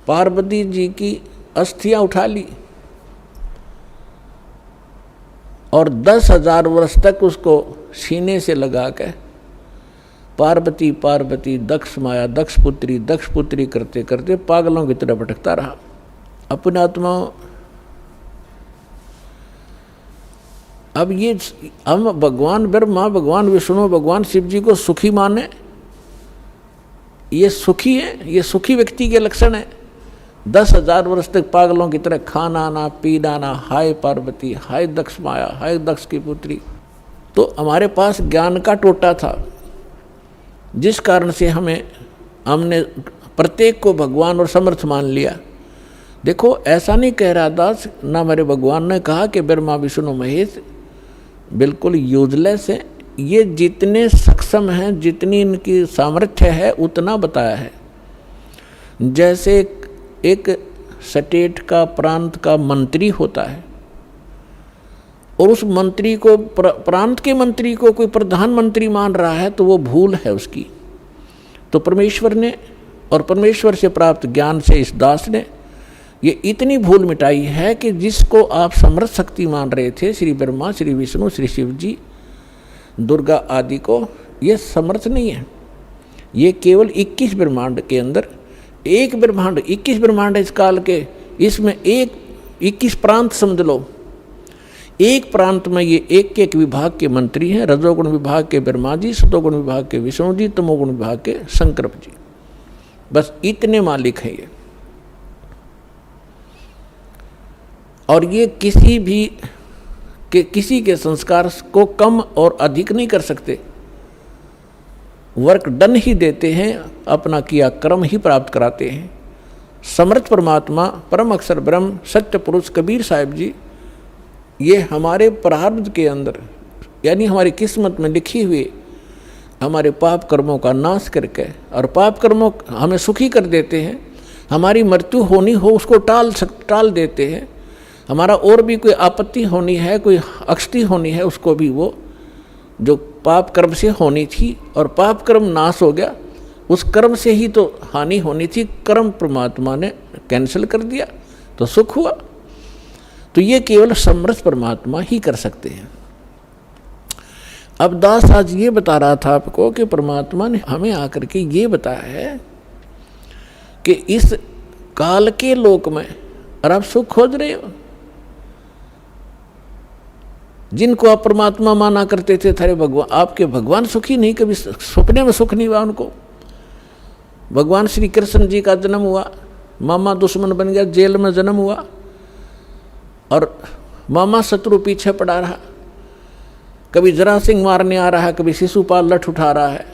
पार्वती जी की अस्थियां उठा ली और 10,000 वर्ष तक उसको सीने से लगा के पार्वती पार्वती दक्ष माया दक्ष पुत्री करते करते पागलों की तरह भटकता रहा। अपने आत्मा अब ये हम भगवान ब्रह्मा, भगवान विष्णु, भगवान शिव जी को सुखी माने, ये सुखी है, ये सुखी व्यक्ति के लक्षण है। 10,000 वर्ष तक पागलों की तरह खाना ना पीना ना, हाय पार्वती, हाय दक्ष माया, हाय दक्ष की पुत्री। तो हमारे पास ज्ञान का टोटा था, जिस कारण से हमने प्रत्येक को भगवान और समर्थ मान लिया। देखो ऐसा नहीं कह रहा दास, ना हमारे भगवान ने कहा कि ब्रह्मा विष्णु महेश बिल्कुल यूजलेस है। ये जितने सक्षम हैं, जितनी इनकी सामर्थ्य है उतना बताया है। जैसे एक स्टेट का, प्रांत का मंत्री होता है और उस मंत्री को, प्रांत के मंत्री को कोई प्रधानमंत्री मान रहा है, तो वो भूल है उसकी। तो परमेश्वर ने और परमेश्वर से प्राप्त ज्ञान से इस दास ने ये इतनी भूल मिटाई है कि जिसको आप समर्थ शक्ति मान रहे थे, श्री ब्रह्मा, श्री विष्णु, श्री शिव जी, दुर्गा आदि को, ये समर्थ नहीं है। ये केवल 21 ब्रह्मांड के अंदर एक ब्रह्मांड, 21 ब्रह्मांड इस काल के, इसमें 21 प्रांत समझ लो। एक प्रांत में ये एक विभाग के मंत्री हैं। रजोगुण विभाग के ब्रह्मा जी, सतोगुण विभाग के विष्णु जी, तमोगुण विभाग के शंकर जी, बस इतने मालिक हैं ये। और ये किसी के संस्कार को कम और अधिक नहीं कर सकते, वर्क डन ही देते हैं, अपना किया कर्म ही प्राप्त कराते हैं। समर्थ परमात्मा, परम अक्षर ब्रह्म, सत्य पुरुष कबीर साहिब जी, ये हमारे प्रारब्ध के अंदर, यानी हमारी किस्मत में लिखी हुई हमारे पाप कर्मों का नाश करके, और पाप कर्मों हमें सुखी कर देते हैं। हमारी मृत्यु होनी हो उसको टाल देते हैं। हमारा और भी कोई आपत्ति होनी है, कोई अक्षति होनी है, उसको भी वो जो पाप कर्म से होनी थी और पाप कर्म नाश हो गया, उस कर्म से ही तो हानि होनी थी, कर्म परमात्मा ने कैंसिल कर दिया तो सुख हुआ। तो ये केवल समर्थ परमात्मा ही कर सकते हैं। अब दास आज ये बता रहा था आपको कि परमात्मा ने हमें आकर के ये बताया है कि इस काल के लोक में और आप सुख खोज रहे हो। जिनको आप परमात्मा माना करते थे, थारे भगवान, आपके भगवान सुखी नहीं, कभी सपने में सुख नहीं हुआ उनको। भगवान श्री कृष्ण जी का जन्म हुआ, मामा दुश्मन बन गया, जेल में जन्म हुआ और मामा शत्रु पीछे पड़ा रहा। कभी जरासिंह मारने आ रहा है, कभी शिशुपाल लठ उठा रहा है,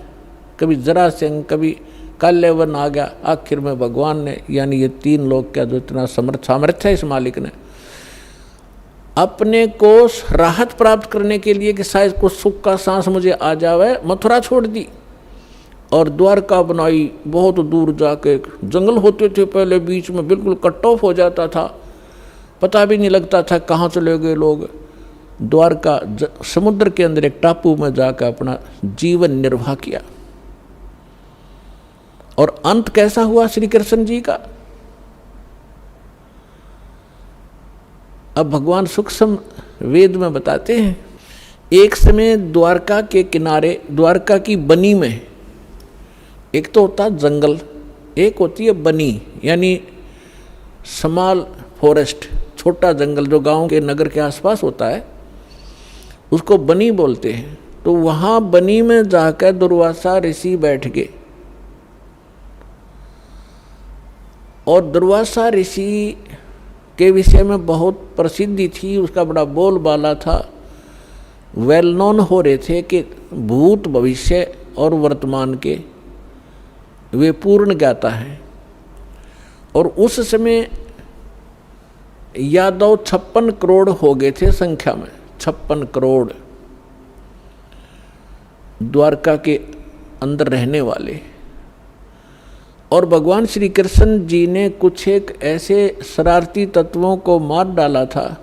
कभी जरासिंह, कभी काल्यवन आ गया। आखिर में भगवान ने, यानी ये तीन लोग का जो इतना सामर्थ्य है इस मालिक ने, अपने को राहत प्राप्त करने के लिए कि शायद कुछ सुख का सांस मुझे आ जावे, मथुरा छोड़ दी और द्वारका बनाई। बहुत दूर जाके जंगल होते थे पहले, बीच में बिल्कुल कट ऑफ हो जाता था, पता भी नहीं लगता था कहाँ चले गए लोग। द्वारका समुद्र के अंदर एक टापू में जाकर अपना जीवन निर्वाह किया। और अंत कैसा हुआ श्री कृष्ण जी का? अब भगवान सूक्ष्म वेद में बताते हैं, एक समय द्वारका के किनारे, द्वारका की बनी में, एक तो होता जंगल, एक होती है बनी, यानी स्मॉल फॉरेस्ट, छोटा जंगल जो गांव के नगर के आसपास होता है, उसको बनी बोलते हैं। तो वहाँ बनी में जाकर दुर्वासा ऋषि बैठ गए और दुर्वासा ऋषि के विषय में बहुत प्रसिद्धि थी, उसका बड़ा बोलबाला था, वेल नोन हो रहे थे कि भूत भविष्य और वर्तमान के वे पूर्ण ज्ञाता हैं। और उस समय यादव 56 करोड़ हो गए थे संख्या में, 56 करोड़ द्वारका के अंदर रहने वाले। और भगवान श्री कृष्ण जी ने कुछ एक ऐसे शरारती तत्वों को मार डाला था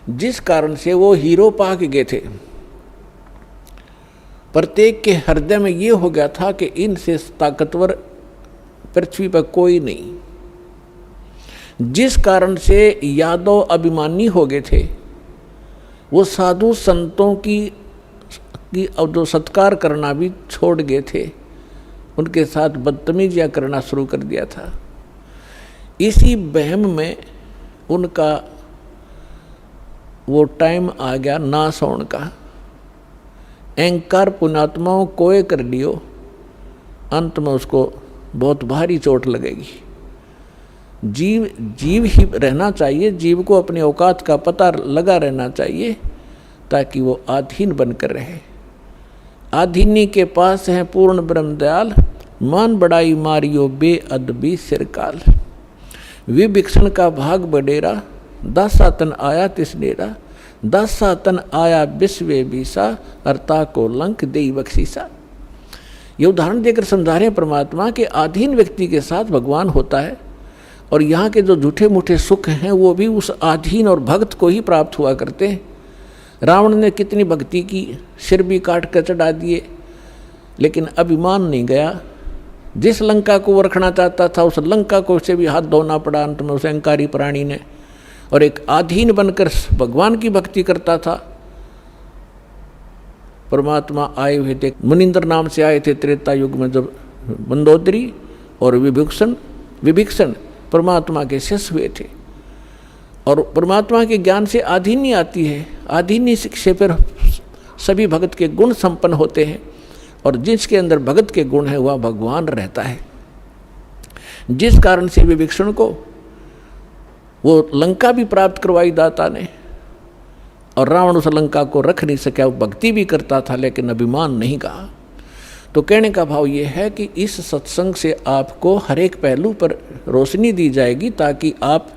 जिस कारण से वो हीरो पाक गए थे। प्रत्येक के हृदय में ये हो गया था कि इनसे ताकतवर पृथ्वी पर कोई नहीं, जिस कारण से यादव अभिमानी हो गए थे। वो साधु संतों की जो सत्कार करना भी छोड़ गए थे, उनके साथ बदतमीजियाँ करना शुरू कर दिया था। इसी बहम में उनका वो टाइम आ गया नाश होने का। अहंकार पुण्यात्माओं कोय कर लियो, अंत में उसको बहुत भारी चोट लगेगी। जीव ही रहना चाहिए, जीव को अपने औकात का पता लगा रहना चाहिए ताकि वो आधीन बनकर रहे। आधीनी के पास है पूर्ण ब्रह्म दयाल, मान बड़ाई मारियो बेअदबी सिरकाल। विभीषण का भाग बडेरा, दासा तन आया तिस डेरा, दासा तन आया विश्वे बीसा, अर्ता को लंक देई बख्शीसा। ये उदाहरण देकर समझा रहे हैं परमात्मा के अधीन व्यक्ति के साथ भगवान होता है, और यहाँ के जो झूठे मूठे सुख हैं वो भी उस अधीन और भक्त को ही प्राप्त हुआ करते हैं। रावण ने कितनी भक्ति की, सिर भी काट कर चढ़ा दिए, लेकिन अभिमान नहीं गया। जिस लंका को वो रखना चाहता था उस लंका को से भी हाथ धोना पड़ा अंत में उस अहंकारी प्राणी ने, और एक अधीन बनकर भगवान की भक्ति करता था। परमात्मा आए हुए थे, मुनिंद्र नाम से आए थे त्रेता युग में, जब मंदोदरी और विभीषण परमात्मा के शिष्य हुए थे। और परमात्मा के ज्ञान से आधीनी आती है, आधीनी शिक्षा पर सभी भगत के गुण संपन्न होते हैं, और जिसके अंदर भगत के गुण है वह भगवान रहता है। जिस कारण से विभीषण को वो लंका भी प्राप्त करवाई दाता ने, और रावण उस लंका को रख नहीं सका। वो भक्ति भी करता था लेकिन अभिमान नहीं कहा। तो कहने का भाव ये है कि इस सत्संग से आपको हर एक पहलू पर रोशनी दी जाएगी ताकि आप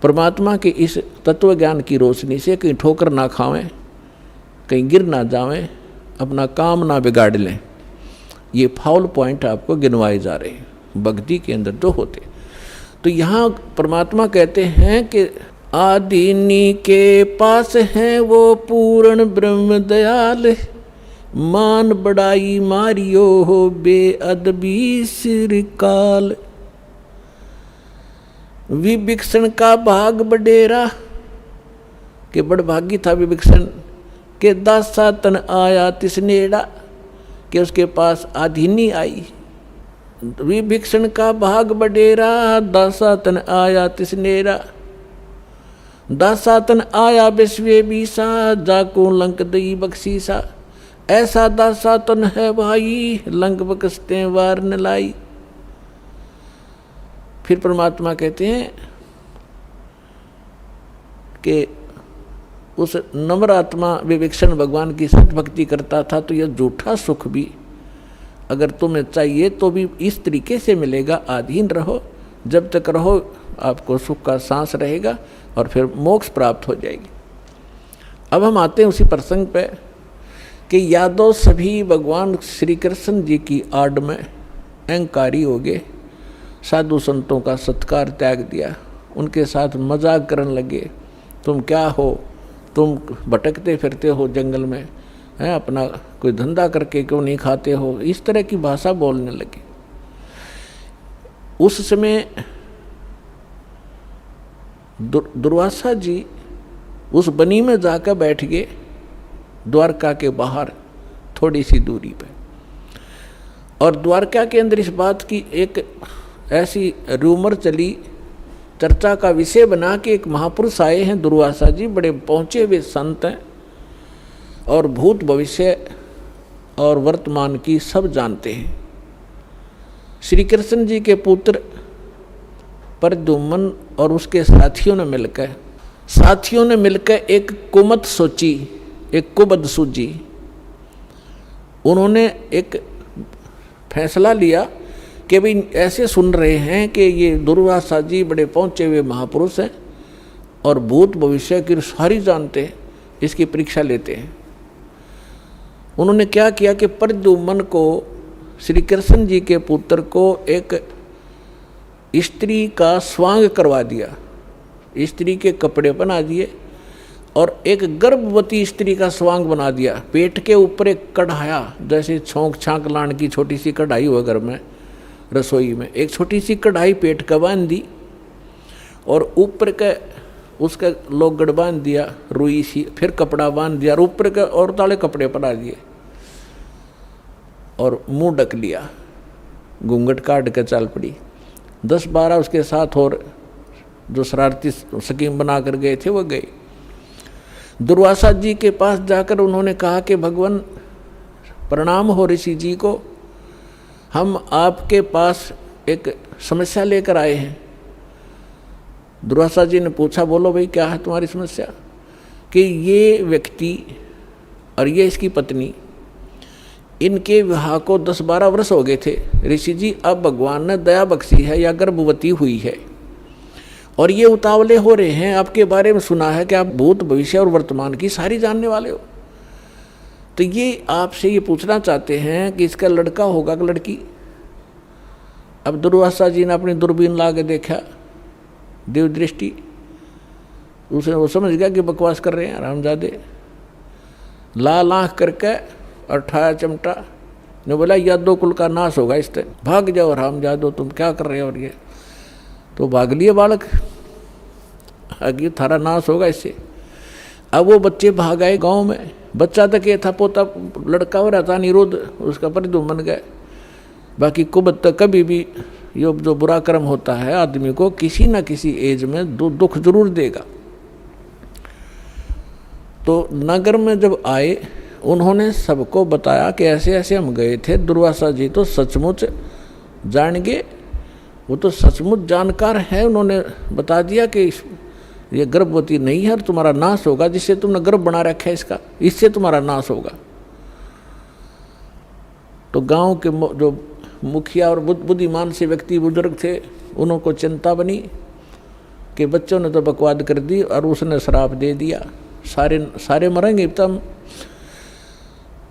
परमात्मा के इस तत्व ज्ञान की रोशनी से कहीं ठोकर ना खावें, कहीं गिर ना जावें, अपना काम ना बिगाड़ लें। ये फाउल पॉइंट आपको गिनवाए जा रहे हैं। भक्ति के अंदर जो होते। तो यहाँ परमात्मा कहते हैं कि आदिनी के पास है वो पूर्ण ब्रह्म दयाल, मान बड़ाई मारियो हो बेअदबी सिर काल। विभीषण का भाग बडेरा, के बड़भागी था विभीषण, के दासा तन आया तिसनेड़ा, के उसके पास आधीनी आई। विभीषण का भाग बडेरा, दासा तन आया तिसनेड़ा, दासा तन आया विश्वे बीसा, जाको लंक दई बख्शीसा। ऐसा दासा तन है भाई, लंक बकसते वार न लाई। फिर परमात्मा कहते हैं कि उस नम्र आत्मा विभीषण भगवान की सच भक्ति करता था, तो यह झूठा सुख भी अगर तुम्हें चाहिए तो भी इस तरीके से मिलेगा। अधीन रहो, जब तक रहो आपको सुख का सांस रहेगा और फिर मोक्ष प्राप्त हो जाएगी। अब हम आते हैं उसी प्रसंग पे कि यादव सभी भगवान श्री कृष्ण जी की आड़ में अहंकारी हो गए, साधु संतों का सत्कार त्याग दिया, उनके साथ मजाक करने लगे। तुम क्या हो, तुम भटकते फिरते हो जंगल में, हैं अपना कोई धंधा करके क्यों नहीं खाते हो, इस तरह की भाषा बोलने लगे। उस समय दुर्वासा जी उस बनी में जाकर बैठ गए, द्वारका के बाहर थोड़ी सी दूरी पे। और द्वारका के अंदर इस बात की एक ऐसी रूमर चली, चर्चा का विषय बना कि एक महापुरुष आए हैं दुर्वासा जी, बड़े पहुँचे हुए संत हैं और भूत भविष्य और वर्तमान की सब जानते हैं। श्री कृष्ण जी के पुत्र प्रद्युम्न और उसके साथियों ने मिलकर एक कुमत सोची, एक कुबद सूझी। उन्होंने एक फैसला लिया कि भाई ऐसे सुन रहे हैं कि ये दुर्वासा जी बड़े पहुँचे हुए महापुरुष हैं और भूत भविष्य की सारी जानते हैं, इसकी परीक्षा लेते हैं। उन्होंने क्या किया कि प्रद्युम्न को, श्री कृष्ण जी के पुत्र को एक स्त्री का स्वांग करवा दिया, स्त्री के कपड़े बना दिए और एक गर्भवती स्त्री का स्वांग बना दिया। पेट के ऊपर एक कढ़ाया, जैसे छोंक छांक लाने की छोटी सी कढ़ाई हुआ घर में रसोई में, एक छोटी सी कढ़ाई पेट का बांध दी और ऊपर का उसका लोगड़ बांध दिया रुई सी, फिर कपड़ा बांध दिया और ऊपर के और ताले कपड़े पड़ा दिए और मुंह ढक लिया, घूंघट काट के चल पड़ी। 10-12 उसके साथ और जो शरारती स्कीम बना कर गए थे वो गए। दुर्वासा जी के पास जाकर उन्होंने कहा कि भगवान प्रणाम हो ऋषि जी को, हम आपके पास एक समस्या लेकर आए हैं। दुर्वासा जी ने पूछा, बोलो भाई क्या है तुम्हारी समस्या? कि ये व्यक्ति और ये इसकी पत्नी, इनके विवाह को 10-12 वर्ष हो गए थे ऋषि जी, अब भगवान ने दया बख्शी है या गर्भवती हुई है और ये उतावले हो रहे हैं। आपके बारे में सुना है कि आप भूत भविष्य और वर्तमान की सारी जानने वाले हो, तो ये आपसे ये पूछना चाहते हैं कि इसका लड़का होगा कि लड़की? अब दुर्वासा जी ने अपनी दूरबीन ला के देखा, देव दृष्टि, उसने वो समझ गया कि बकवास कर रहे हैं रामजादे। लाल आँख करके और ठाया चिमटा ने बोला, यादव कुल का नाश होगा इससे, भाग जाओ रामजादो, तुम क्या कर रहे हो? और ये तो भाग लिए बालक, आगे थारा नाश होगा इससे। अब वो बच्चे भाग आए गाँव में। बच्चा तक ये था, पोता लड़का हो रहा था निरोध, उसका प्रद्युम्न बन गए। बाकी कुबत तक कभी भी ये जो बुरा कर्म होता है आदमी को किसी न किसी एज में दुख जरूर देगा। तो नगर में जब आए उन्होंने सबको बताया कि ऐसे ऐसे हम गए थे। दुर्वासा जी तो सचमुच जान गए, वो तो सचमुच जानकार है। उन्होंने बता दिया कि ये गर्भवती नहीं है और तुम्हारा नाश होगा, जिससे तुमने गर्भ बना रखा है इसका, इससे तुम्हारा नाश होगा। तो गांव के जो मुखिया और बुद्धिमान से व्यक्ति बुजुर्ग थे, उनको चिंता बनी कि बच्चों ने तो बकवाद कर दी और उसने श्राप दे दिया, सारे मरेंगे तब।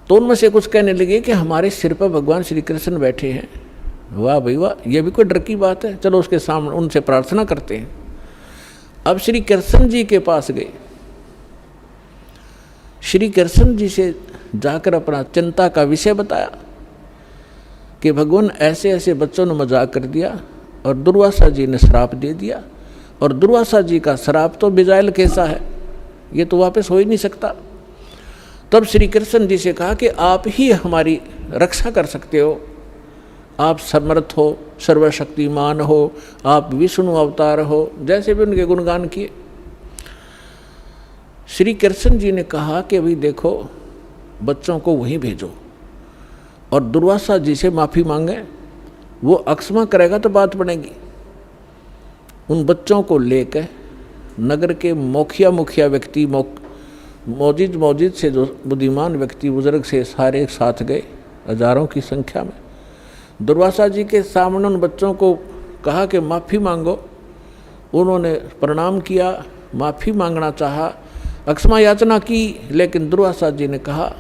तो उनमें से कुछ कहने लगे कि हमारे सिर पर भगवान श्री कृष्ण बैठे हैं वाह भाई वाह, ये भी कोई डर की बात है। चलो उसके सामने उनसे प्रार्थना करते हैं। अब श्री कृष्ण जी के पास गए। श्री कृष्ण जी से जाकर अपना चिंता का विषय बताया कि भगवान ऐसे ऐसे बच्चों ने मजाक कर दिया और दुर्वासा जी ने श्राप दे दिया, और दुर्वासा जी का श्राप तो बिजाइल कैसा है, ये तो वापस हो ही नहीं सकता। तब श्री कृष्ण जी से कहा कि आप ही हमारी रक्षा कर सकते हो, आप समर्थ हो, सर्वशक्तिमान हो, आप विष्णु अवतार हो, जैसे भी उनके गुणगान किए। श्री कृष्ण जी ने कहा कि अभी देखो बच्चों को वहीं भेजो और दुर्वासा जी से माफ़ी मांगे, वो अक्षमा करेगा तो बात बनेगी। उन बच्चों को लेकर नगर के मुखिया व्यक्ति, मौजिद से जो बुद्धिमान व्यक्ति बुजुर्ग से सारे साथ गए, हजारों की संख्या में। दुर्वासा जी के सामने उन बच्चों को कहा कि माफ़ी मांगो। उन्होंने प्रणाम किया, माफ़ी मांगना चाहा, अक्षमा याचना की, लेकिन दुर्वासा जी ने कहा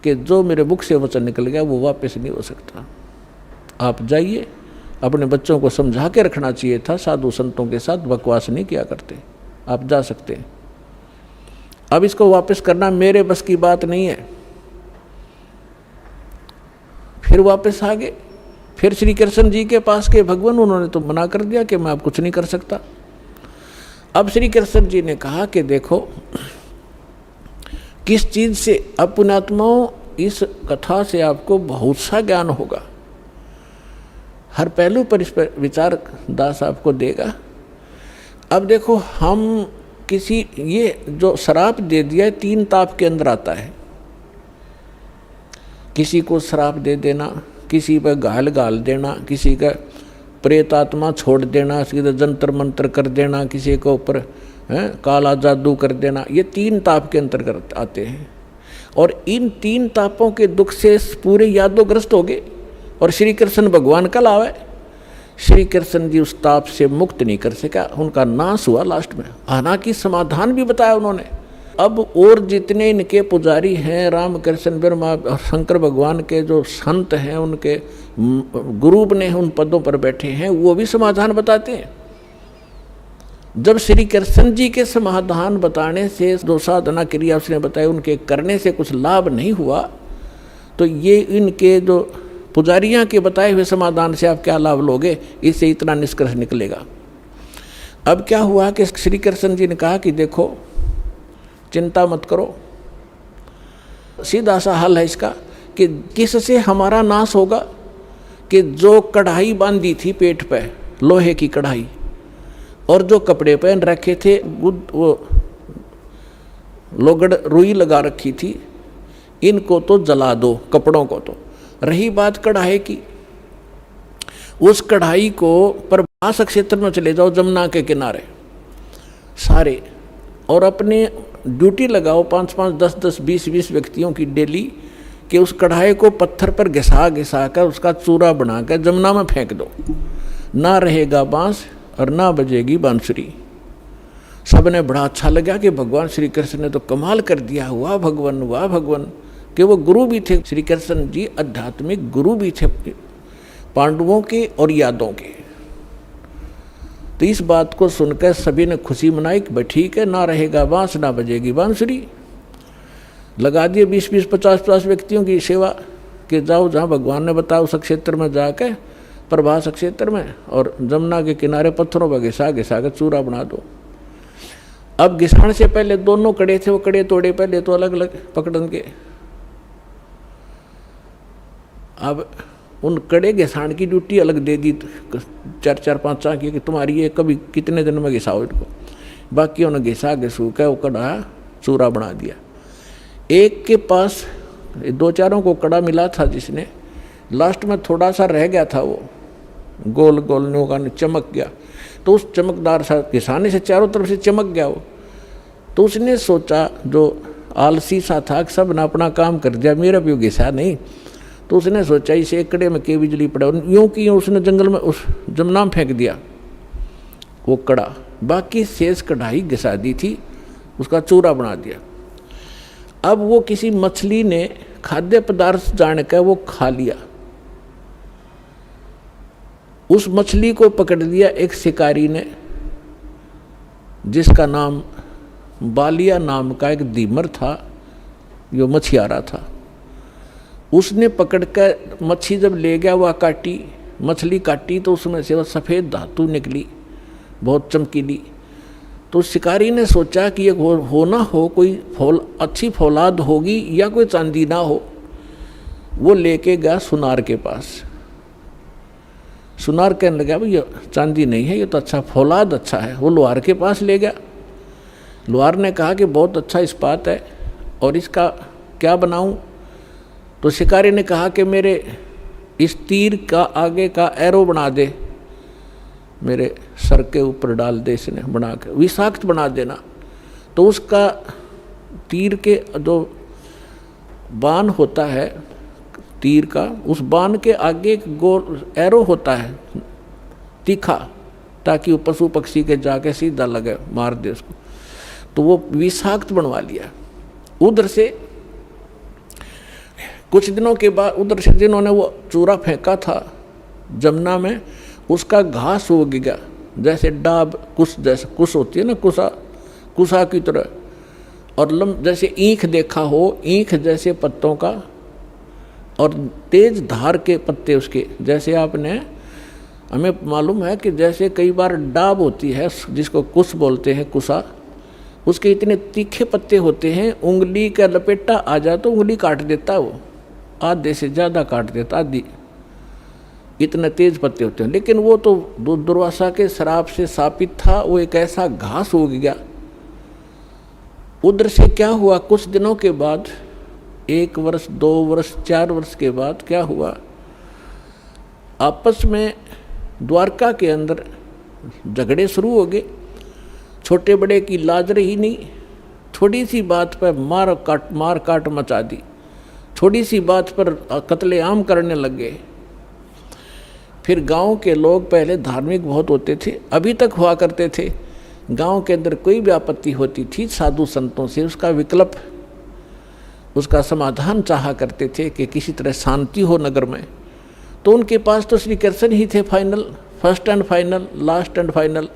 कि जो मेरे मुख से वचन निकल गया वो वापस नहीं हो सकता। आप जाइए, अपने बच्चों को समझा के रखना चाहिए था, साधु संतों के साथ बकवास नहीं किया करते, आप जा सकते हैं। अब इसको वापस करना मेरे बस की बात नहीं है। फिर वापस आ गए, फिर श्री कृष्ण जी के पास के भगवान, उन्होंने तो मना कर दिया कि मैं अब कुछ नहीं कर सकता। अब श्री कृष्ण जी ने कहा कि देखो किस चीज से, अब पुण्यात्माओं इस कथा से आपको बहुत सा ज्ञान होगा, हर पहलू पर इस पर विचार दास आपको देगा। अब देखो हम किसी, ये जो श्राप दे दिया है 3 ताप के अंदर आता है। किसी को श्राप दे देना, किसी पर गाल देना, किसी का प्रेत आत्मा छोड़ देना, किसी का जंतर मंत्र कर देना, किसी के ऊपर काला जादू कर देना, ये 3 ताप के अंतर्गत आते हैं। और इन 3 तापों के दुख से पूरे यादोग्रस्त हो गए और श्री कृष्ण भगवान कल आवे। श्री कृष्ण जी उस ताप से मुक्त नहीं कर सका, उनका नाश हुआ लास्ट में। हालांकि समाधान भी बताया उन्होंने। अब और जितने इनके पुजारी हैं, राम कृष्ण ब्रह्मा शंकर भगवान के जो संत हैं, उनके गुरु ने उन पदों पर बैठे हैं, वो भी समाधान बताते हैं। जब श्री कृष्ण जी के समाधान बताने से, जो साधना क्रिया उसने बताई, उनके करने से कुछ लाभ नहीं हुआ, तो ये इनके जो पुजारियां के बताए हुए समाधान से आप क्या लाभ लोगे, इससे इतना निष्कर्ष निकलेगा। अब क्या हुआ कि श्री कृष्ण जी ने कहा कि देखो चिंता मत करो, सीधा सा हल है इसका कि किससे हमारा नाश होगा, कि जो कढ़ाई बांधी थी पेट पे, लोहे की कढ़ाई, और जो कपड़े पहन रखे थे वो लोगड़ रुई लगा रखी थी, इनको तो जला दो, कपड़ों को तो। रही बात कढ़ाई की, उस कढ़ाई को प्रभास क्षेत्र में चले जाओ, जमुना के किनारे सारे, और अपने ड्यूटी लगाओ 5-5, 10-10, 20-20 व्यक्तियों की डेली, कि उस कढ़ाई को पत्थर पर घिसा कर उसका चूरा बनाकर जमुना में फेंक दो। ना रहेगा बांस और ना बजेगी बांसुरी। सबने बड़ा अच्छा लगा कि भगवान श्री कृष्ण ने तो कमाल कर दिया, वाह भगवान, वाह भगवान। कि वो गुरु भी थे, श्री कृष्ण जी आध्यात्मिक गुरु भी थे पांडवों के और यादों के। तो इस बात को सुनकर सभी ने खुशी मनाई कि भाई ठीक है, ना रहेगा बांस ना बजेगी बांसुरी। लगा दिए 20-20, 50-50 व्यक्तियों की सेवा कि जाओ जहाँ भगवान ने बताया उस क्षेत्र में जाकर, प्रभास क्षेत्र में, और जमुना के किनारे पत्थरों पर घिसा कर चूरा बना दो। अब घिसाने से पहले दोनों कड़े थे, वो कड़े तोड़े पहले तो अलग अलग पकड़न के। अब उन कड़े घिसाण की ड्यूटी अलग दे दी 4-5 की कि तुम्हारी ये कभी कितने दिन में घिसाओ इनको। बाकी उन्हें घिसू के वो कड़ा चूरा बना दिया। एक के पास 2-4 को कड़ा मिला था, जिसने लास्ट में थोड़ा सा रह गया था, वो गोल गोल नोका चमक गया, तो उस चमकदार सा घिसाने से चारों तरफ से चमक गया वो। तो उसने सोचा, जो आलसी सा था, सब ने अपना काम कर दिया, मेरा भी घिसा नहीं। तो उसने सोचा इस एक कड़े में के बिजली पड़े, यूं की उसने जंगल में उस जमुना में फेंक दिया वो कड़ा। बाकी शेष कढ़ाई घिसा दी थी, उसका चूरा बना दिया। अब वो किसी मछली ने खाद्य पदार्थ जान कर वो खा लिया, उस मछली को पकड़ लिया एक शिकारी ने, जिसका नाम बालिया नाम का एक दीमर था, जो मछियारा था। उसने पकड़कर मच्छी जब ले गया, वह काटी, मछली काटी तो उसमें से वह सफ़ेद धातु निकली, बहुत चमकीली। तो शिकारी ने सोचा कि ये हो ना हो कोई अच्छी फौलाद होगी या कोई चांदी ना हो। वो लेके गया सुनार के पास। सुनार कहने लगा भाई ये चांदी नहीं है, ये तो अच्छा फौलाद अच्छा है। वो लोहार के पास ले गया। लोहार ने कहा कि बहुत अच्छा इस्पात है और इसका क्या बनाऊं? तो शिकारी ने कहा कि मेरे इस तीर का आगे का एरो बना दे, मेरे सर के ऊपर डाल दे, इसने बना के विषाक्त बना देना। तो उसका तीर के जो बाण होता है तीर का, उस बाण के आगे एक गोल एरो होता है तीखा, ताकि वो पशु पक्षी के जाके सीधा लगे, मार दे उसको। तो वो विषाक्त बनवा लिया। उधर से कुछ दिनों के बाद उधर से जिन्होंने वो चूरा फेंका था जमुना में, उसका घास उग गया, जैसे डाब कुश, जैसे कुश होती है ना, कुशा की तरह, और जैसे ईंख देखा हो, ईंख जैसे पत्तों का, और तेज धार के पत्ते उसके, जैसे आपने, हमें मालूम है कि जैसे कई बार डाब होती है जिसको कुश बोलते हैं, कुशा, उसके इतने तीखे पत्ते होते हैं, उंगली का लपेटा आ जाए तो उंगली काट देता है, वो आधे से ज़्यादा काट देता, आधी, इतने तेज पत्ते होते हैं। लेकिन वो तो दुर्वासा के श्राप से शापित था, वो एक ऐसा घास उग गया। उधर से क्या हुआ, कुछ दिनों के बाद, 1 वर्ष 2 वर्ष 4 वर्ष के बाद क्या हुआ, आपस में द्वारका के अंदर झगड़े शुरू हो गए। छोटे बड़े की लाज रही नहीं, थोड़ी सी बात पर मार काट मचा दी, थोड़ी सी बात पर कत्लेआम करने लग गए। फिर गांव के लोग पहले धार्मिक बहुत होते थे, अभी तक हुआ करते थे। गांव के अंदर कोई भी आपत्ति होती थी, साधु संतों से उसका विकल्प, उसका समाधान चाहा करते थे कि किसी तरह शांति हो नगर में। तो उनके पास तो श्री कृष्ण ही थे final, first and final, last and final.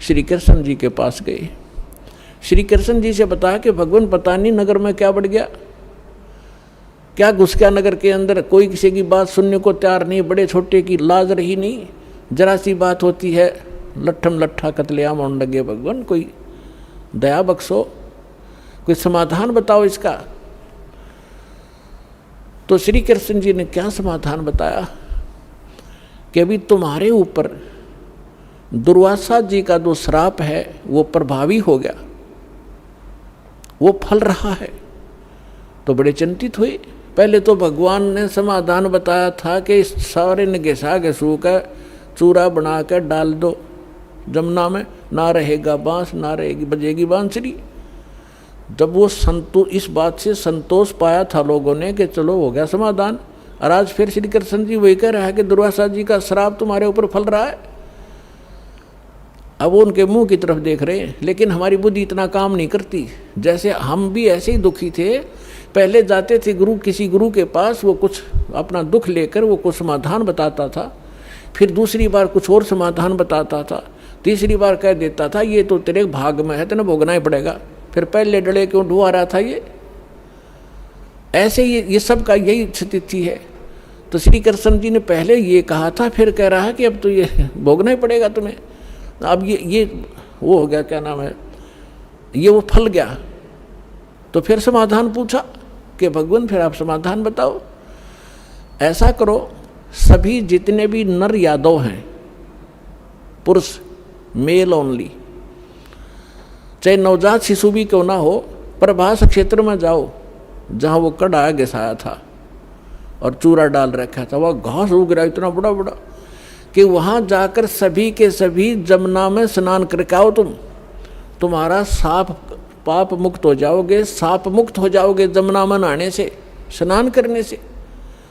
Shri Krishna ji के पास गए। श्री कृष्ण जी से बताया कि भगवान पता नहीं नगर में क्या बढ़ गया, क्या घुस गया नगर के अंदर, कोई किसी की बात सुनने को तैयार नहीं, बड़े छोटे की लाज रही नहीं, जरा सी बात होती है लट्ठम लट्ठा कत्लेआम होने लगे। भगवान कोई दया बख्शो, कोई समाधान बताओ इसका। तो श्री कृष्ण जी ने क्या समाधान बताया कि अभी तुम्हारे ऊपर दुर्वासा जी का जो श्राप है वो प्रभावी हो गया, वो फल रहा है। तो बड़े चिंतित हुए। पहले तो भगवान ने समाधान बताया था कि सारे ने घिसा घिसू का चूरा बना कर डाल दो जमुना में, ना रहेगा बांस, ना रहेगी बजेगी बांसुरी। जब वो इस बात से संतोष पाया था लोगों ने कि चलो हो गया समाधान, और आज फिर श्री कृष्ण जी वही कह रहा है कि दुर्वासा जी का श्राप तुम्हारे ऊपर फल रहा है। अब वो उनके मुंह की तरफ देख रहे हैं, लेकिन हमारी बुद्धि इतना काम नहीं करती। जैसे हम भी ऐसे ही दुखी थे, पहले जाते थे किसी गुरु के पास, वो कुछ अपना दुख लेकर वो कुछ समाधान बताता था, फिर दूसरी बार कुछ और समाधान बताता था, तीसरी बार कह देता था ये तो तेरे भाग में है, तेने भोगना ही पड़ेगा। फिर पहले डले क्यों ढुआ रहा था ये। ऐसे ये सब का यही स्थिति है। तो श्री कृष्ण जी ने पहले ये कहा था, फिर कह रहा है कि अब तो ये भोगना ही पड़ेगा तुम्हें। अब ये वो हो गया, क्या नाम है, ये वो फल गया। तो फिर समाधान पूछा कि भगवान फिर आप समाधान बताओ। ऐसा करो, सभी जितने भी नर यादव हैं, पुरुष, मेल ओनली, चाहे नवजात शिशु भी क्यों ना हो, प्रभास क्षेत्र में जाओ जहाँ वो कड़ा घिसाया था और चूरा डाल रखा था, वह घास उग रहा इतना बड़ा बड़ा कि वहाँ जाकर सभी के सभी जमुना में स्नान करके आओ। तुम्हारा पाप मुक्त हो जाओगे, साप मुक्त हो जाओगे जमुना में नहाने से, स्नान करने से।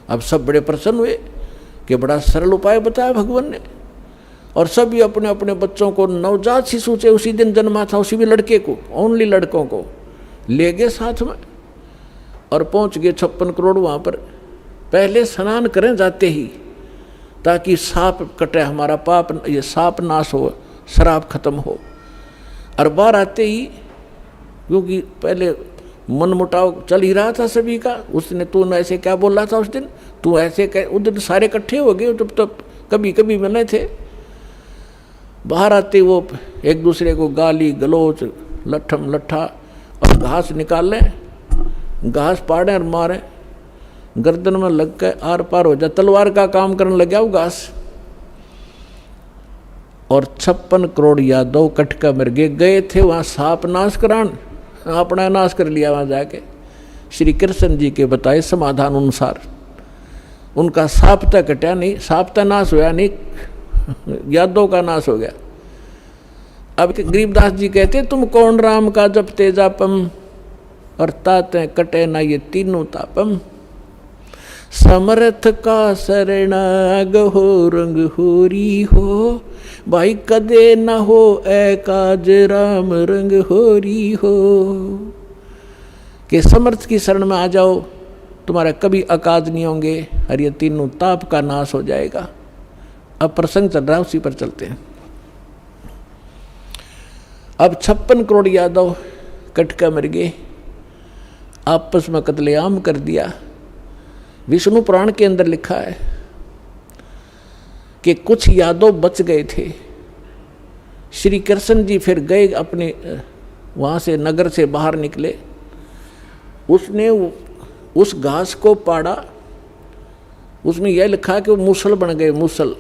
अब सब बड़े प्रसन्न हुए कि बड़ा सरल उपाय बताया भगवान ने। और सभी अपने अपने बच्चों को, नवजात शिशु से उसी दिन जन्मा था उसी भी लड़के को, ओनली लड़कों को ले गए साथ में और पहुंच गए 56 करोड़ वहाँ पर। पहले स्नान करें जाते ही, ताकि सांप कटे, हमारा पाप, ये सांप नाश हो, शराब खत्म हो। और बाहर आते ही, क्योंकि पहले मनमुटाव चल ही रहा था सभी का, उसने तू ऐसे क्या बोल रहा था उस दिन, तू ऐसे उस दिन सारे इकट्ठे हो गए, जब तब कभी कभी मिले थे। बाहर आते वो एक दूसरे को गाली गलोच लट्ठम लट्ठा और घास निकाल लें, घास पाड़े और मारे, गर्दन में लग के आर पार हो जाए, तलवार का काम करने लग गया वो घास। और 56 करोड़ यादव कटका मर गए थे वहाँ सांप नाश करान, अपना नाश कर लिया वहाँ जाके। श्री कृष्ण जी के बताए समाधान अनुसार उनका सांप तक कटा नहीं, सांप तक नाश होया नहीं, यादव का नाश हो गया। अब गरीबदास जी कहते तुम कौन राम का जपते जापम, और ताते कटे ना ये तीनों तापम। समर्थ का शरण गहो रंग होरी हो, भाई कदे न हो ए काज राम रंग होरी हो। कि समर्थ की शरण में आ जाओ, तुम्हारा कभी अकाज नहीं होंगे और ये तीनों ताप का नाश हो जाएगा। अब प्रसंग चल रहा है, उसी पर चलते हैं। अब 56 करोड़ यादव कटका मर गए, आपस में कत्लेआम कर दिया। विष्णु पुराण के अंदर लिखा है कि कुछ यादव बच गए थे। श्री कृष्ण जी फिर गए अपने वहाँ से, नगर से बाहर निकले, उसने उस घास को पाड़ा, उसमें यह लिखा कि वो मूसल बन गए, मूसल।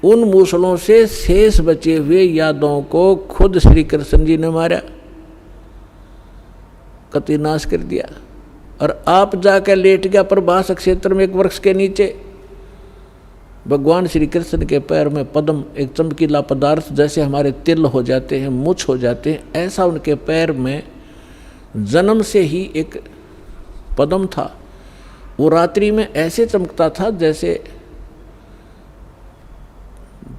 उन मूसलों से शेष बचे हुए यादवों को खुद श्री कृष्ण जी ने मारा, कति नाश कर दिया। और आप जाकर लेट गया प्रभास क्षेत्र में एक वृक्ष के नीचे। भगवान श्री कृष्ण के पैर में पद्म, एक चमकीला पदार्थ, जैसे हमारे तिल हो जाते हैं, मुछ हो जाते हैं, ऐसा उनके पैर में जन्म से ही एक पद्म था। वो रात्रि में ऐसे चमकता था जैसे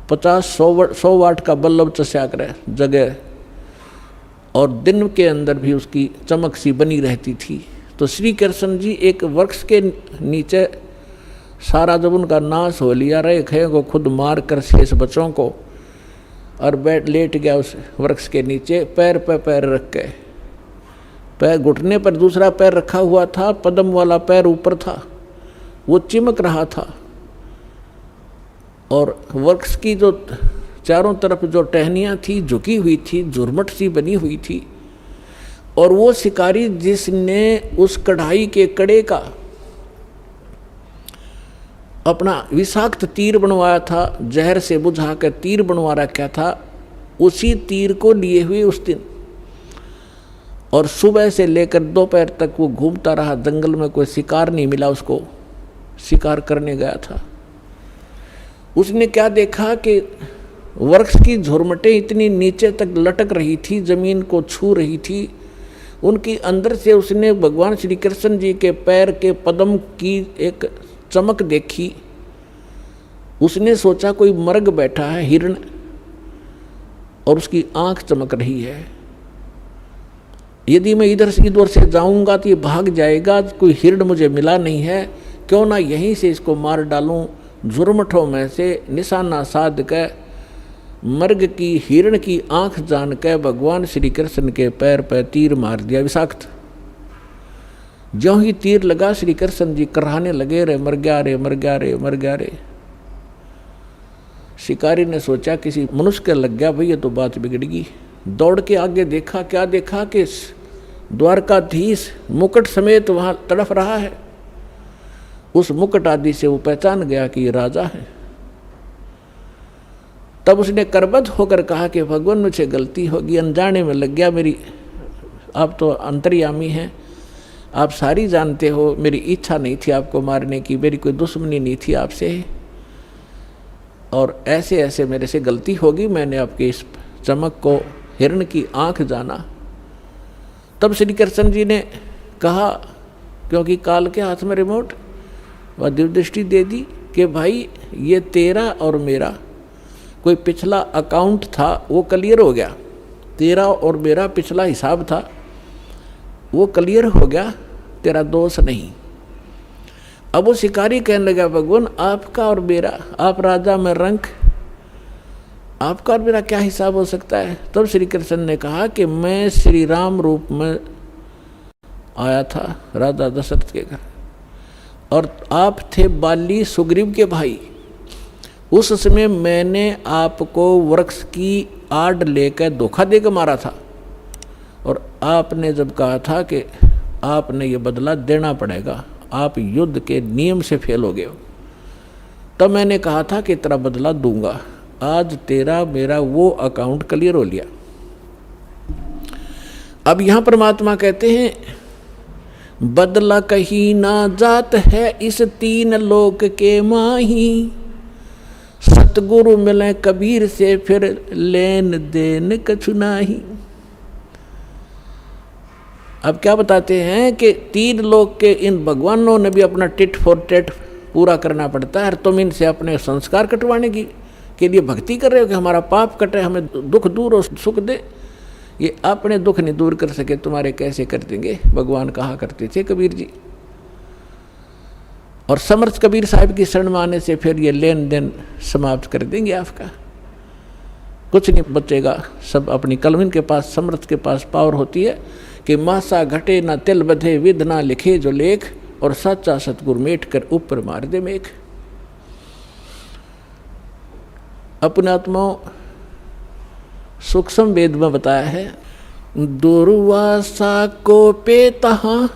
50-100 वाट का बल्लभ चस्या करे जगह, और दिन के अंदर भी उसकी चमक सी बनी रहती थी। तो श्री कृष्ण जी एक वृक्ष के नीचे, सारा जब उनका नाश हो लिया, रहे खे को खुद मार कर शेष बच्चों को, और बैठ लेट गया उस वृक्ष के नीचे, पैर पे पैर रख के, पैर घुटने पर दूसरा पैर रखा हुआ था, पद्म वाला पैर ऊपर था, वो चिमक रहा था। और वृक्ष की जो चारों तरफ जो टहनियाँ थी झुकी हुई थी, झुरमट सी बनी हुई थी। और वो शिकारी जिसने उस कढ़ाई के कड़े का अपना विषाक्त तीर बनवाया था, जहर से बुझा कर तीर बनवा रखा था, उसी तीर को लिए हुए उस दिन, और सुबह से लेकर दोपहर तक वो घूमता रहा जंगल में, कोई शिकार नहीं मिला उसको, शिकार करने गया था। उसने क्या देखा कि वृक्ष की झुरमटें इतनी नीचे तक लटक रही थी, जमीन को छू रही थी, उनकी अंदर से उसने भगवान श्री कृष्ण जी के पैर के पद्म की एक चमक देखी। उसने सोचा कोई मर्ग बैठा है, हिरण, और उसकी आंख चमक रही है। यदि मैं इधर से जाऊंगा तो ये भाग जाएगा, कोई हिरण मुझे मिला नहीं है, क्यों ना यहीं से इसको मार डालूं। झुरमठों में से निशाना साध कर मर्ग की हिरण की आंख जान के भगवान श्री कृष्ण के पैर पर तीर मार दिया विषाक्त। ज्यों ही तीर लगा, श्री कृष्ण जी कराहने लगे, रे मर गया रे, मर गया रे, मर गया रे। शिकारी ने सोचा किसी मनुष्य के लग गया, भाई ये तो बात बिगड़गी। दौड़ के आगे देखा, क्या देखा कि द्वारकाधीश मुकुट समेत वहां तड़फ रहा है। उस मुकुट आदि से वो पहचान गया कि ये राजा है। तब उसने करबद्ध होकर कहा कि भगवान मुझे गलती होगी, अनजाने में लग गया मेरी, आप तो अंतर्यामी हैं, आप सारी जानते हो, मेरी इच्छा नहीं थी आपको मारने की, मेरी कोई दुश्मनी नहीं थी आपसे, और ऐसे ऐसे मेरे से गलती होगी, मैंने आपके इस चमक को, हिरण की आंख जाना। तब श्री कृष्ण जी ने कहा, क्योंकि काल के हाथ में रिमोट, वह दिव्य दृष्टि दे दी कि भाई ये तेरा और मेरा कोई पिछला अकाउंट था, वो क्लियर हो गया। तेरा और मेरा पिछला हिसाब था, वो क्लियर हो गया, तेरा दोष नहीं। अब वो शिकारी कहने लगा, भगवान आपका और मेरा, आप राजा में रंक, आपका और मेरा क्या हिसाब हो सकता है। तब श्री कृष्ण ने कहा कि मैं श्री राम रूप में आया था राजा दशरथ के घर, और आप थे बाली सुग्रीव के भाई। उस समय मैंने आपको वृक्ष की आड़ लेकर धोखा देकर मारा था, और आपने जब कहा था कि आपने ये बदला देना पड़ेगा, आप युद्ध के नियम से फेल हो गए हो, तब मैंने कहा था कि तेरा बदला दूंगा। आज तेरा मेरा वो अकाउंट क्लियर हो लिया। अब यहां परमात्मा कहते हैं, बदला कहीं ना जात है इस तीन लोक के माही, सतगुरु मिले कबीर से फिर लेन देन कछु नाही। अब क्या बताते हैं कि तीन लोक के इन भगवानों ने भी अपना टिट फॉर टेट पूरा करना पड़ता है, और तुम इनसे अपने संस्कार कटवाने की के लिए भक्ति कर रहे हो कि हमारा पाप कटे, हमें दुख दूर और सुख दे। ये अपने दुख नहीं दूर कर सके, तुम्हारे कैसे कर देंगे, भगवान कहा करते थे कबीर जी। और समर्थ कबीर साहब की शरण में आने से फिर ये लेन देन समाप्त कर देंगे, आपका कुछ नहीं बचेगा। सब अपनी कलम, इनके पास, समर्थ के पास पावर होती है कि मासा घटे ना तिल बधे, विध ना लिखे जो लेख, और सच्चा सतगुरु मेट कर ऊपर मार दे मेघ। अपने आत्माओं सूक्ष्म वेद में बताया है, दुर्वासा को पे तहाँ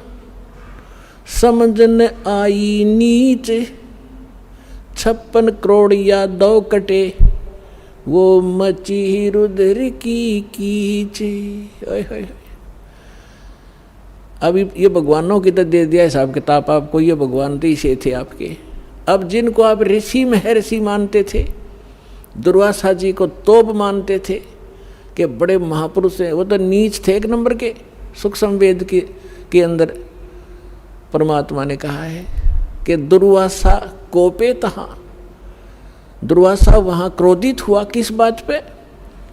समझन आई नीच, 56 करोड़ या 2 कटे वो मची रुद्र की कीच। अभी ये भगवानों की तो दे दिया हिसाब किताब आपको, ये भगवान तो इसे थे आपके। अब जिनको आप ऋषि महर्षि मानते थे, दुर्वासा जी को तोप मानते थे कि बड़े महापुरुष हैं, वो तो नीच थे एक नंबर के। सूक्ष्म वेद के अंदर परमात्मा ने कहा है कि दुर्वासा कोपे तहाँ, दुर्वासा वहाँ क्रोधित हुआ। किस बात पे?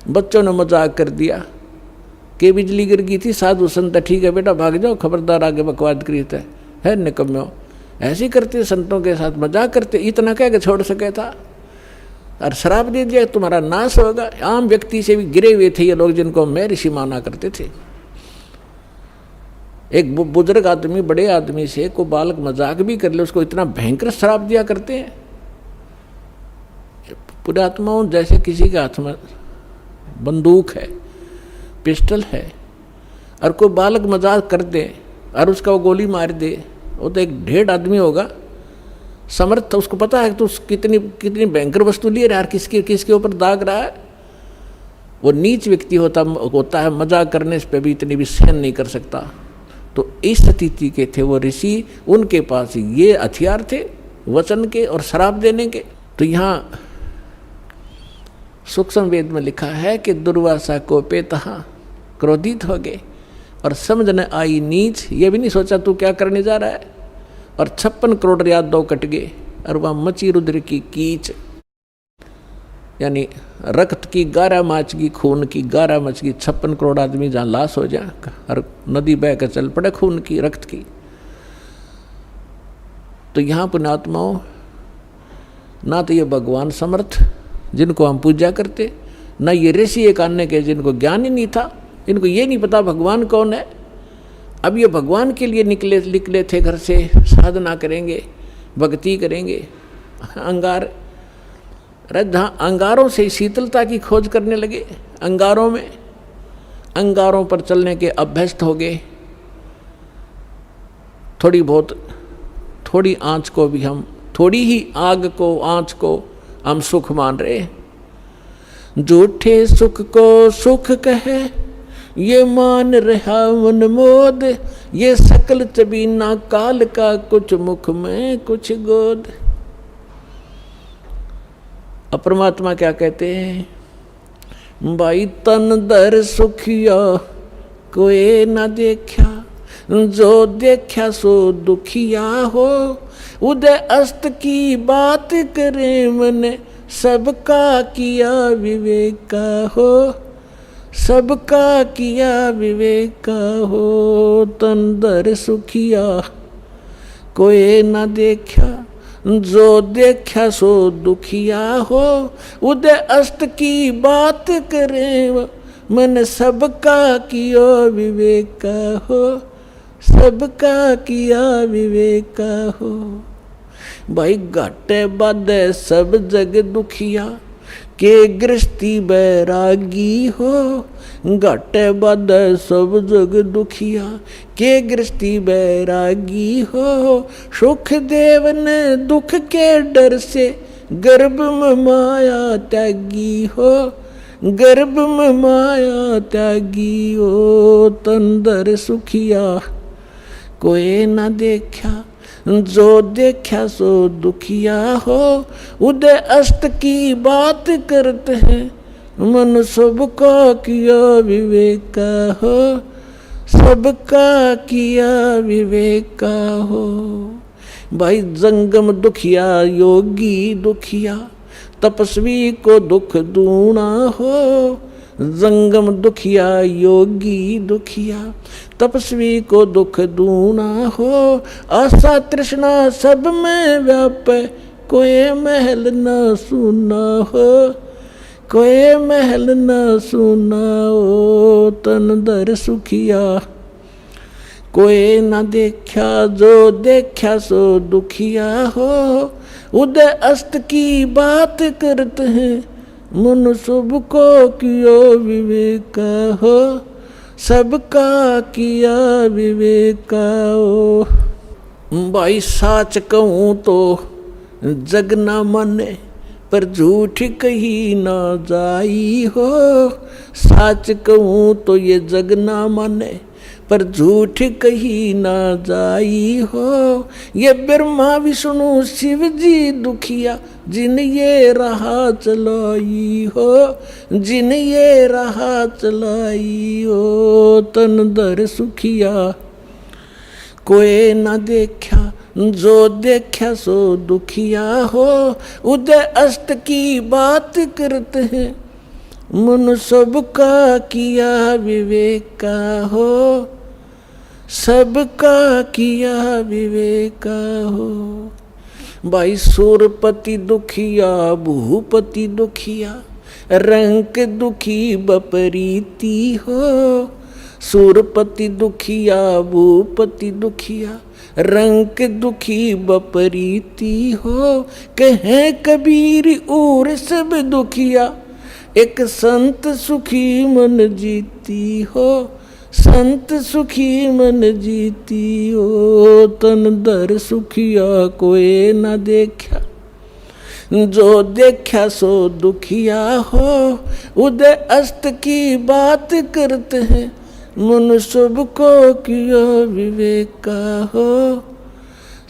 बच्चों ने मजाक कर दिया कि बिजली गिर गई थी, साधु संत ठीक है बेटा भाग जाओ, खबरदार आगे बकवाद करी है निकम्मे। ऐसे करते संतों के साथ मजाक करते, इतना कह के छोड़ सके था, और श्राप दे दिया तुम्हारा नाश होगा। आम व्यक्ति से भी गिरे हुए थे ये लोग, जिनको मैं ऋषि माना करते थे। एक बुजुर्ग आदमी बड़े आदमी से को बालक मजाक भी कर ले, उसको इतना भयंकर श्राप दिया करते हैं। पुरात्माओं, जैसे किसी के हाथ में बंदूक है, पिस्टल है, और कोई बालक मजाक कर दे और उसका वो गोली मार दे, वो तो एक ढेर आदमी होगा समर्थ, उसको पता है कि तो कितनी भयंकर वस्तु लिए रहा है, किसके ऊपर दाग रहा है। वो नीच व्यक्ति होता है, मजाक करने पे भी इतनी भी सहन नहीं कर सकता। तो इस स्थिति के थे वो ऋषि, उनके पास ये हथियार थे वचन के और श्राप देने के। तो यहाँ सूक्ष्म वेद में लिखा है कि दुर्वासा को पे तहाँ क्रोधित हो गए और समझ न आई नीच, ये भी नहीं सोचा तू क्या करने जा रहा है, और 56 करोड़ या 2 कट गए, और वह मची रुद्र की कीच, यानी रक्त की 11 माच की, खून की 11 मच की, 56 करोड़ आदमी जहाँ लाश हो जाए और नदी बह कर चल पड़े खून की, रक्त की। तो यहाँ पुण्यात्माओं, ना तो ये भगवान समर्थ जिनको हम पूजा करते, ना ये ऋषि एक अन्य के जिनको ज्ञान ही नहीं था, इनको ये नहीं पता भगवान कौन है। अब ये भगवान के लिए निकले थे घर से, साधना करेंगे, भक्ति करेंगे, अंगार जहाँ अंगारों से शीतलता की खोज करने लगे, अंगारों पर चलने के अभ्यस्त हो गए। थोड़ी आँच को भी हम, थोड़ी ही आग को, आँच को हम सुख मान रहे। झूठे सुख को सुख कहे, ये मान रहा मन मोद, ये सकल चबीना काल का, कुछ मुख में कुछ गोद। अब परमात्मा क्या कहते हैं, भाई तन दर सुखिया कोई न देखा, जो देखा सो दुखिया हो, उदय अस्त की बात करे मन, सबका किया विवेक का हो, सबका किया विवेक का हो। तन दर सुखिया कोई न देखा, जो देखा सो दुखिया हो। उदय अस्त की बात करे मन सबका किया विवेका हो, सबका किया विवेका हो। भाई घाटे बाधे सब जग दुखिया के गृहस्थी बैरागी हो। घाटे बाधे सब जग दुखिया के गृहस्थी बैरागी हो। सुख देव ने दुख के डर से गर्भ में माया त्यागी हो, गर्भ में माया त्यागी हो। तन दर सुखिया कोई न देखा, जो देखा सो दुखिया हो। उदय अस्त की बात करते हैं मन सबका किया विवेका हो, सबका किया विवेका हो। भाई जंगम दुखिया योगी दुखिया तपस्वी को दुख दूना हो। जंगम दुखिया योगी दुखिया तपस्वी को दुख दूना हो। आशा तृष्णा सब में व्यापे कोई महल न सुना हो, कोई महल न सुना हो। तन दर सुखिया कोई न देखा, जो देखा सो दुखिया हो। उदय अस्त की बात करते हैं मन सबको किया विवेका हो, सबका किया विवेका हो। भाई साच कहूँ तो जग न माने पर झूठ कही न जाई हो। साच कहूँ तो ये जग न माने पर झूठ कही न जाई हो। ये ब्रह्मा विष्णु शिव जी दुखिया जिन ये राह चलाई हो, जिन ये राह चलाई हो। तन दर सुखिया कोई न देखा, जो देखा सो दुखिया हो। उदय अस्त की बात करते हैं मन सबका किया विवेका हो, सबका किया विवेका हो। भाई सूरपति दुखिया भूपति दुखिया रंक दुखी बपरीति हो। सूरपति दुखिया भूपति दुखिया रंक दुखी बपरीति हो। कहे कबीर और सब दुखिया एक संत सुखी मन जीती हो, संत सुखी मन जीती हो। तन दर सुखिया कोई न देखा, जो देखा सो दुखिया हो। उदय अस्त की बात करते हैं मन सबको किया विवेका हो,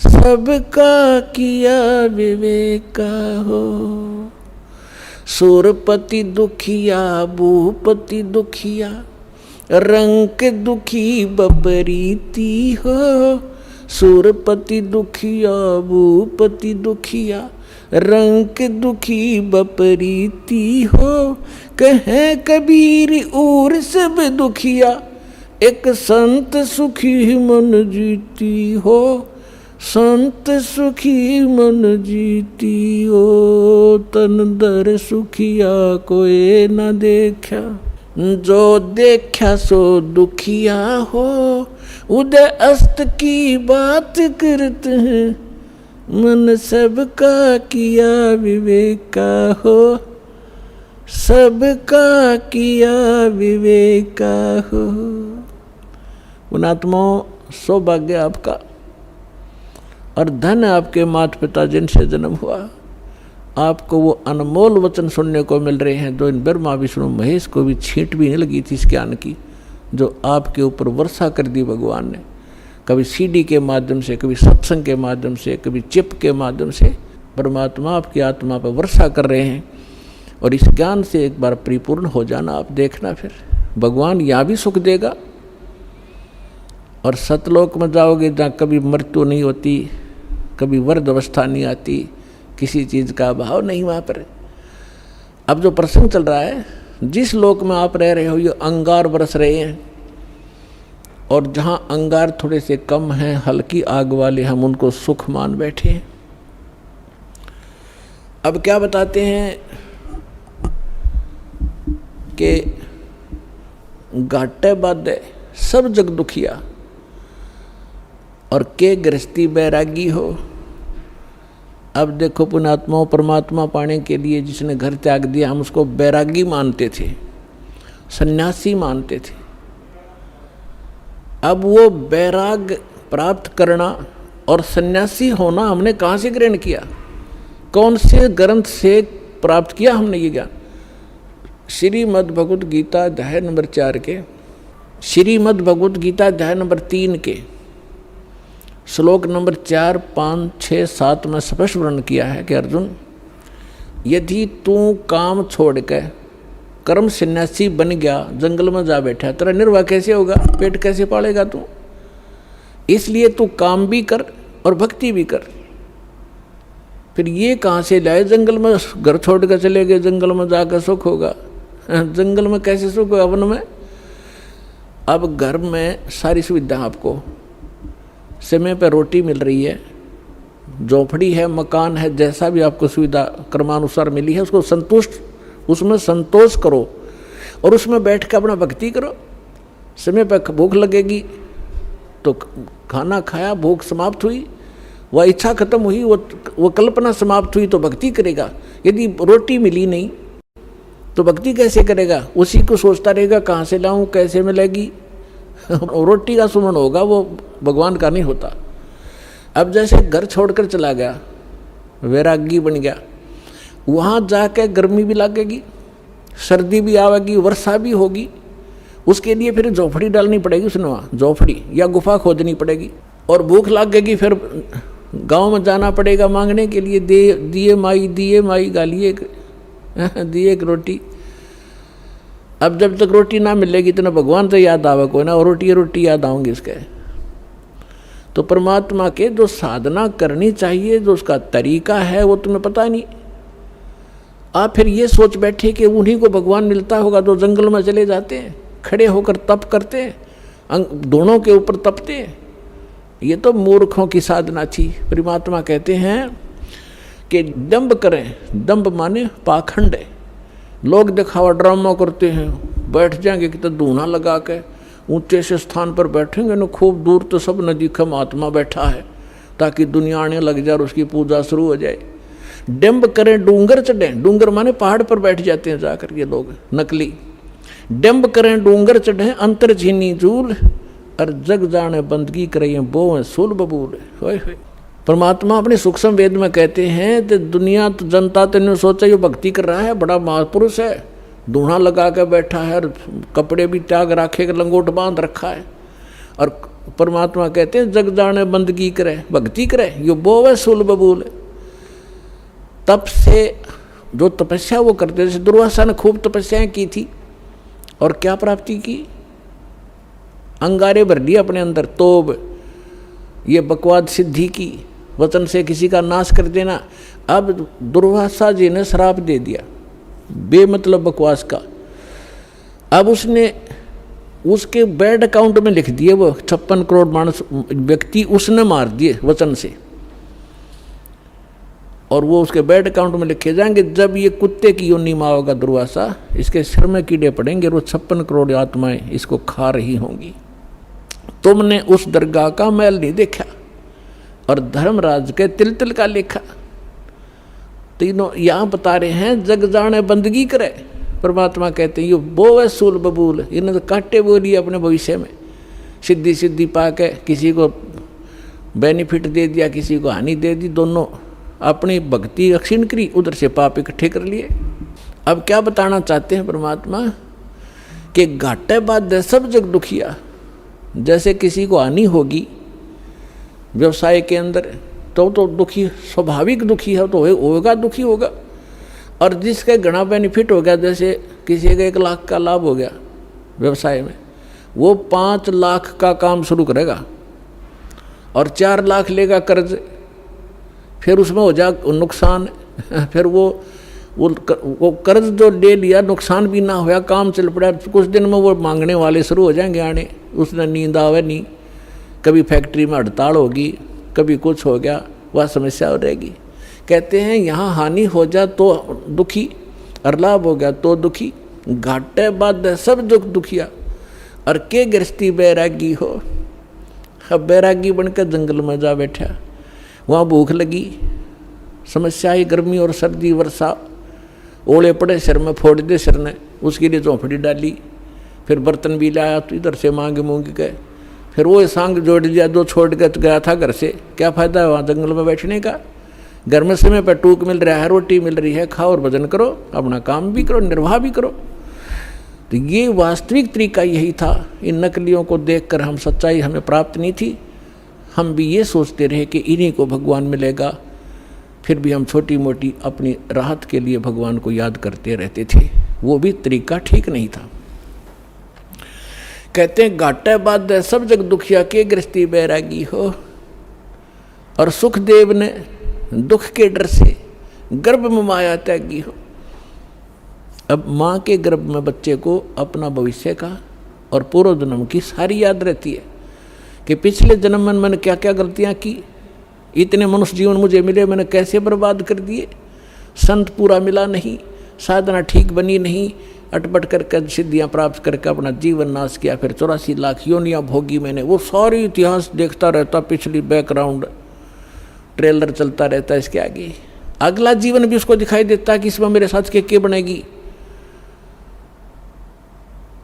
सबका किया विवेका हो। सूरपति दुखिया भूपति दुखिया रंक दुखी बपरीति हो। सूरपति दुखिया भूपति दुखिया रंक दुखी बपरीति हो। कहे कबीर और सब दुखिया एक संत सुखी मन जीती हो, संत सुखी मन जीती हो। तन दर सुखिया कोई न देखा, जो देखा सो दुखिया हो। उदय अस्त की बात करते हैं मन सबका किया विवेका हो, सबका किया विवेका हो। पुणात्माओं सौभाग्य आपका और धन आपके माता पिता जिनसे जन्म हुआ। आपको वो अनमोल वचन सुनने को मिल रहे हैं जो इन ब्रह्मा विष्णु महेश को भी छींट भी नहीं लगी थी इस ज्ञान की, जो आपके ऊपर वर्षा कर दी भगवान ने। कभी सीडी के माध्यम से, कभी सत्संग के माध्यम से, कभी चिप के माध्यम से परमात्मा आपकी आत्मा पर वर्षा कर रहे हैं। और इस ज्ञान से एक बार परिपूर्ण हो जाना, आप देखना फिर भगवान यहाँ भी सुख देगा और सतलोक में जाओगे जहाँ कभी मृत्यु नहीं होती, कभी वृद्ध अवस्था नहीं आती, किसी चीज़ का अभाव नहीं वहाँ पर। अब जो प्रसंग चल रहा है, जिस लोक में आप रह रहे हो ये अंगार बरस रहे हैं और जहाँ अंगार थोड़े से कम हैं, हल्की आग वाले, हम उनको सुख मान बैठे हैं। अब क्या बताते हैं कि घाटे बाधे सब जग दुखिया और के गृहस्थी बैरागी हो। अब देखो पुण्यात्माओं, परमात्मा पाने के लिए जिसने घर त्याग दिया, हम उसको बैरागी मानते थे, सन्यासी मानते थे। अब वो बैराग प्राप्त करना और सन्यासी होना हमने कहाँ से ग्रहण किया, कौन से ग्रंथ से प्राप्त किया हमने ये ज्ञान? श्रीमद् भगवत गीता अध्याय नंबर 4 के, श्रीमद् भगवत गीता अध्याय नंबर 3 के श्लोक नंबर 4, 5, 6, 7 में स्पष्ट वर्णन किया है कि अर्जुन, यदि तू काम छोड़ के कर्म सन्यासी बन गया, जंगल में जा बैठा, तेरा निर्वाह कैसे होगा, पेट कैसे पालेगा तू? इसलिए तू काम भी कर और भक्ति भी कर। फिर ये कहाँ से लाए, जंगल में घर छोड़ कर चले गए, जंगल में जाकर सुख होगा? जंगल में कैसे सुख होगा? वन में। अब घर में सारी सुविधा आपको समय पर रोटी मिल रही है, झोपड़ी है, मकान है, जैसा भी आपको सुविधा कर्मानुसार मिली है, उसको उसमें संतोष करो और उसमें बैठ कर अपना भक्ति करो। समय पर भूख लगेगी तो खाना खाया, भूख समाप्त हुई, वह इच्छा खत्म हुई, वो कल्पना समाप्त हुई तो भक्ति करेगा। यदि रोटी मिली नहीं तो भक्ति कैसे करेगा? उसी को सोचता रहेगा कहाँ से लाऊं, कैसे मिलेगी। रोटी का सुमन होगा, वो भगवान का नहीं होता। अब जैसे घर छोड़कर चला गया, वैरागी बन गया, वहाँ जाके गर्मी भी लगेगी, सर्दी भी आवेगी, वर्षा भी होगी, उसके लिए फिर झोपड़ी डालनी पड़ेगी, उसने वहाँ झोपड़ी या गुफा खोदनी पड़ेगी। और भूख लगेगी, फिर गांव में जाना पड़ेगा मांगने के लिए, दिए माई गालिए दिए एक रोटी। अब जब तक रोटी ना मिलेगी तो ना भगवान तो याद आवे कोई ना, और रोटी याद आऊंगी इसके। तो परमात्मा के जो साधना करनी चाहिए, जो उसका तरीका है, वो तुम्हें पता नहीं। आप फिर ये सोच बैठे कि उन्हीं को भगवान मिलता होगा, तो जंगल में चले जाते हैं, खड़े होकर तप करते हैं, दोनों के ऊपर तपते हैं। ये तो मूर्खों की साधना थी। परमात्मा कहते हैं कि दंभ करें, दंभ माने पाखंड है। लोग दिखावा ड्रामा करते हैं, बैठ जाएंगे कि तो धूना लगा के ऊंचे से स्थान पर बैठेंगे ना, खूब दूर तो सब न दिखे महात्मा बैठा है, ताकि दुनिया आने लग जाए और उसकी पूजा शुरू हो जाए। डंब करें, डूंगर चढ़ें, डूंगर माने पहाड़ पर बैठ जाते हैं जाकर ये लोग नकली। डंब करें डूंगर चढ़ें, अंतर झीनी झूल, और जग जाने बंदगी करें बोए सुल बबूल। परमात्मा अपने सूक्ष्म वेद में कहते हैं कि दुनिया तो जनता तो सोचा ये भक्ति कर रहा है, बड़ा महापुरुष है, धूना लगा के बैठा है, और कपड़े भी त्याग रखे, लंगोट बांध रखा है। और परमात्मा कहते हैं जग जाने बंदगी करे, भक्ति करे, यो बोवे सुल बबूल। तप से जो तपस्या वो करते, जैसे दुर्वासा ने खूब तपस्याएं की थी और क्या प्राप्ति की? अंगारे भर दिए अपने अंदर, तोब, ये बकवाद सिद्धि की, वचन से किसी का नाश कर देना। अब दुर्वासा जी ने श्राप दे दिया बेमतलब बकवास का। अब उसने उसके बैड अकाउंट में लिख दिए, वो 56 करोड़ मानस व्यक्ति उसने मार दिए वचन से, और वो उसके बैड अकाउंट में लिखे जाएंगे। जब ये कुत्ते की योनि में होगा दुर्वासा, इसके सिर में कीड़े पड़ेंगे, वो 56 करोड़ आत्माएं इसको खा रही होंगी। तुमने उस दरगाह का मैल नहीं देखा और धर्मराज के तिल तिल का लेखा। तीनों यहाँ बता रहे हैं जग जाने बंदगी करे। परमात्मा कहते हैं ये बोवे सूल बबूल, इन्हें तो काटे बोली अपने भविष्य में, सिद्धि पा के किसी को बेनिफिट दे दिया, किसी को हानि दे दी, दोनों अपनी भक्ति क्षीण करी, उधर से पाप इकट्ठे कर लिए। अब क्या बताना चाहते हैं परमात्मा कि घाटे बात सब जग दुखिया। जैसे किसी को हानि होगी व्यवसाय के अंदर तो दुखी, स्वाभाविक दुखी है, तो होगा, दुखी होगा। और जिसके घना बेनिफिट हो गया, जैसे किसी का 1 लाख का लाभ हो गया व्यवसाय में, वो 5 लाख का काम शुरू करेगा और 4 लाख लेगा कर्ज, फिर उसमें हो जा नुकसान, फिर वो वो कर्ज जो ले लिया नुकसान भी ना होया, काम चल पड़ा, कुछ दिन में वो मांगने वाले शुरू हो जाएंगे आने, उसने नींद आवे नहीं, कभी फैक्ट्री में हड़ताल होगी, कभी कुछ हो गया, वह समस्या हो रहेगी। कहते हैं यहाँ हानि हो जा तो दुखी और लाभ हो गया तो दुखी, घाटे बाद सब दुख दुखिया और के गृहस्थी बैरागी हो। अब बैरागी बनकर जंगल में जा बैठा, वहाँ भूख लगी, समस्या आई, गर्मी और सर्दी वर्षा, ओले पड़े सिर में, फोड़ दे सिर ने, उसके लिए झोंपड़ी डाली, फिर बर्तन भी लाया तो इधर से मांग के, फिर वो सांग जोड़ दिया जो छोड़ के गया था घर से, क्या फ़ायदा है वहाँ जंगल में बैठने का। घर में समय पर टूक मिल रहा है, रोटी मिल रही है, खाओ और भजन करो, अपना काम भी करो, निर्वाह भी करो। तो ये वास्तविक तरीका यही था। इन नकलियों को देखकर हम सच्चाई हमें प्राप्त नहीं थी, हम भी ये सोचते रहे कि इन्हीं को भगवान मिलेगा, फिर भी हम छोटी मोटी अपनी राहत के लिए भगवान को याद करते रहते थे। वो भी तरीका ठीक नहीं था। कहते हैं घाटे बाद सब जग दुखिया के गृहस्थी बैरागी हो। और सुखदेव ने दुख के डर से गर्भ में माया त्यागी हो। अब माँ के गर्भ में बच्चे को अपना भविष्य का और पूर्व जन्म की सारी याद रहती है कि पिछले जन्म में मैंने क्या क्या गलतियाँ की, इतने मनुष्य जीवन मुझे मिले, मैंने कैसे बर्बाद कर दिए, संत पूरा मिला नहीं, साधना ठीक बनी नहीं, अटपट करके सिद्धियाँ प्राप्त करके अपना जीवन नाश किया, फिर 84 लाख योनियाँ भोगी मैंने। वो सारी इतिहास देखता रहता, पिछली बैकग्राउंड ट्रेलर चलता रहता है इसके आगे, अगला जीवन भी उसको दिखाई देता है कि इसमें मेरे साथ क्या बनेगी।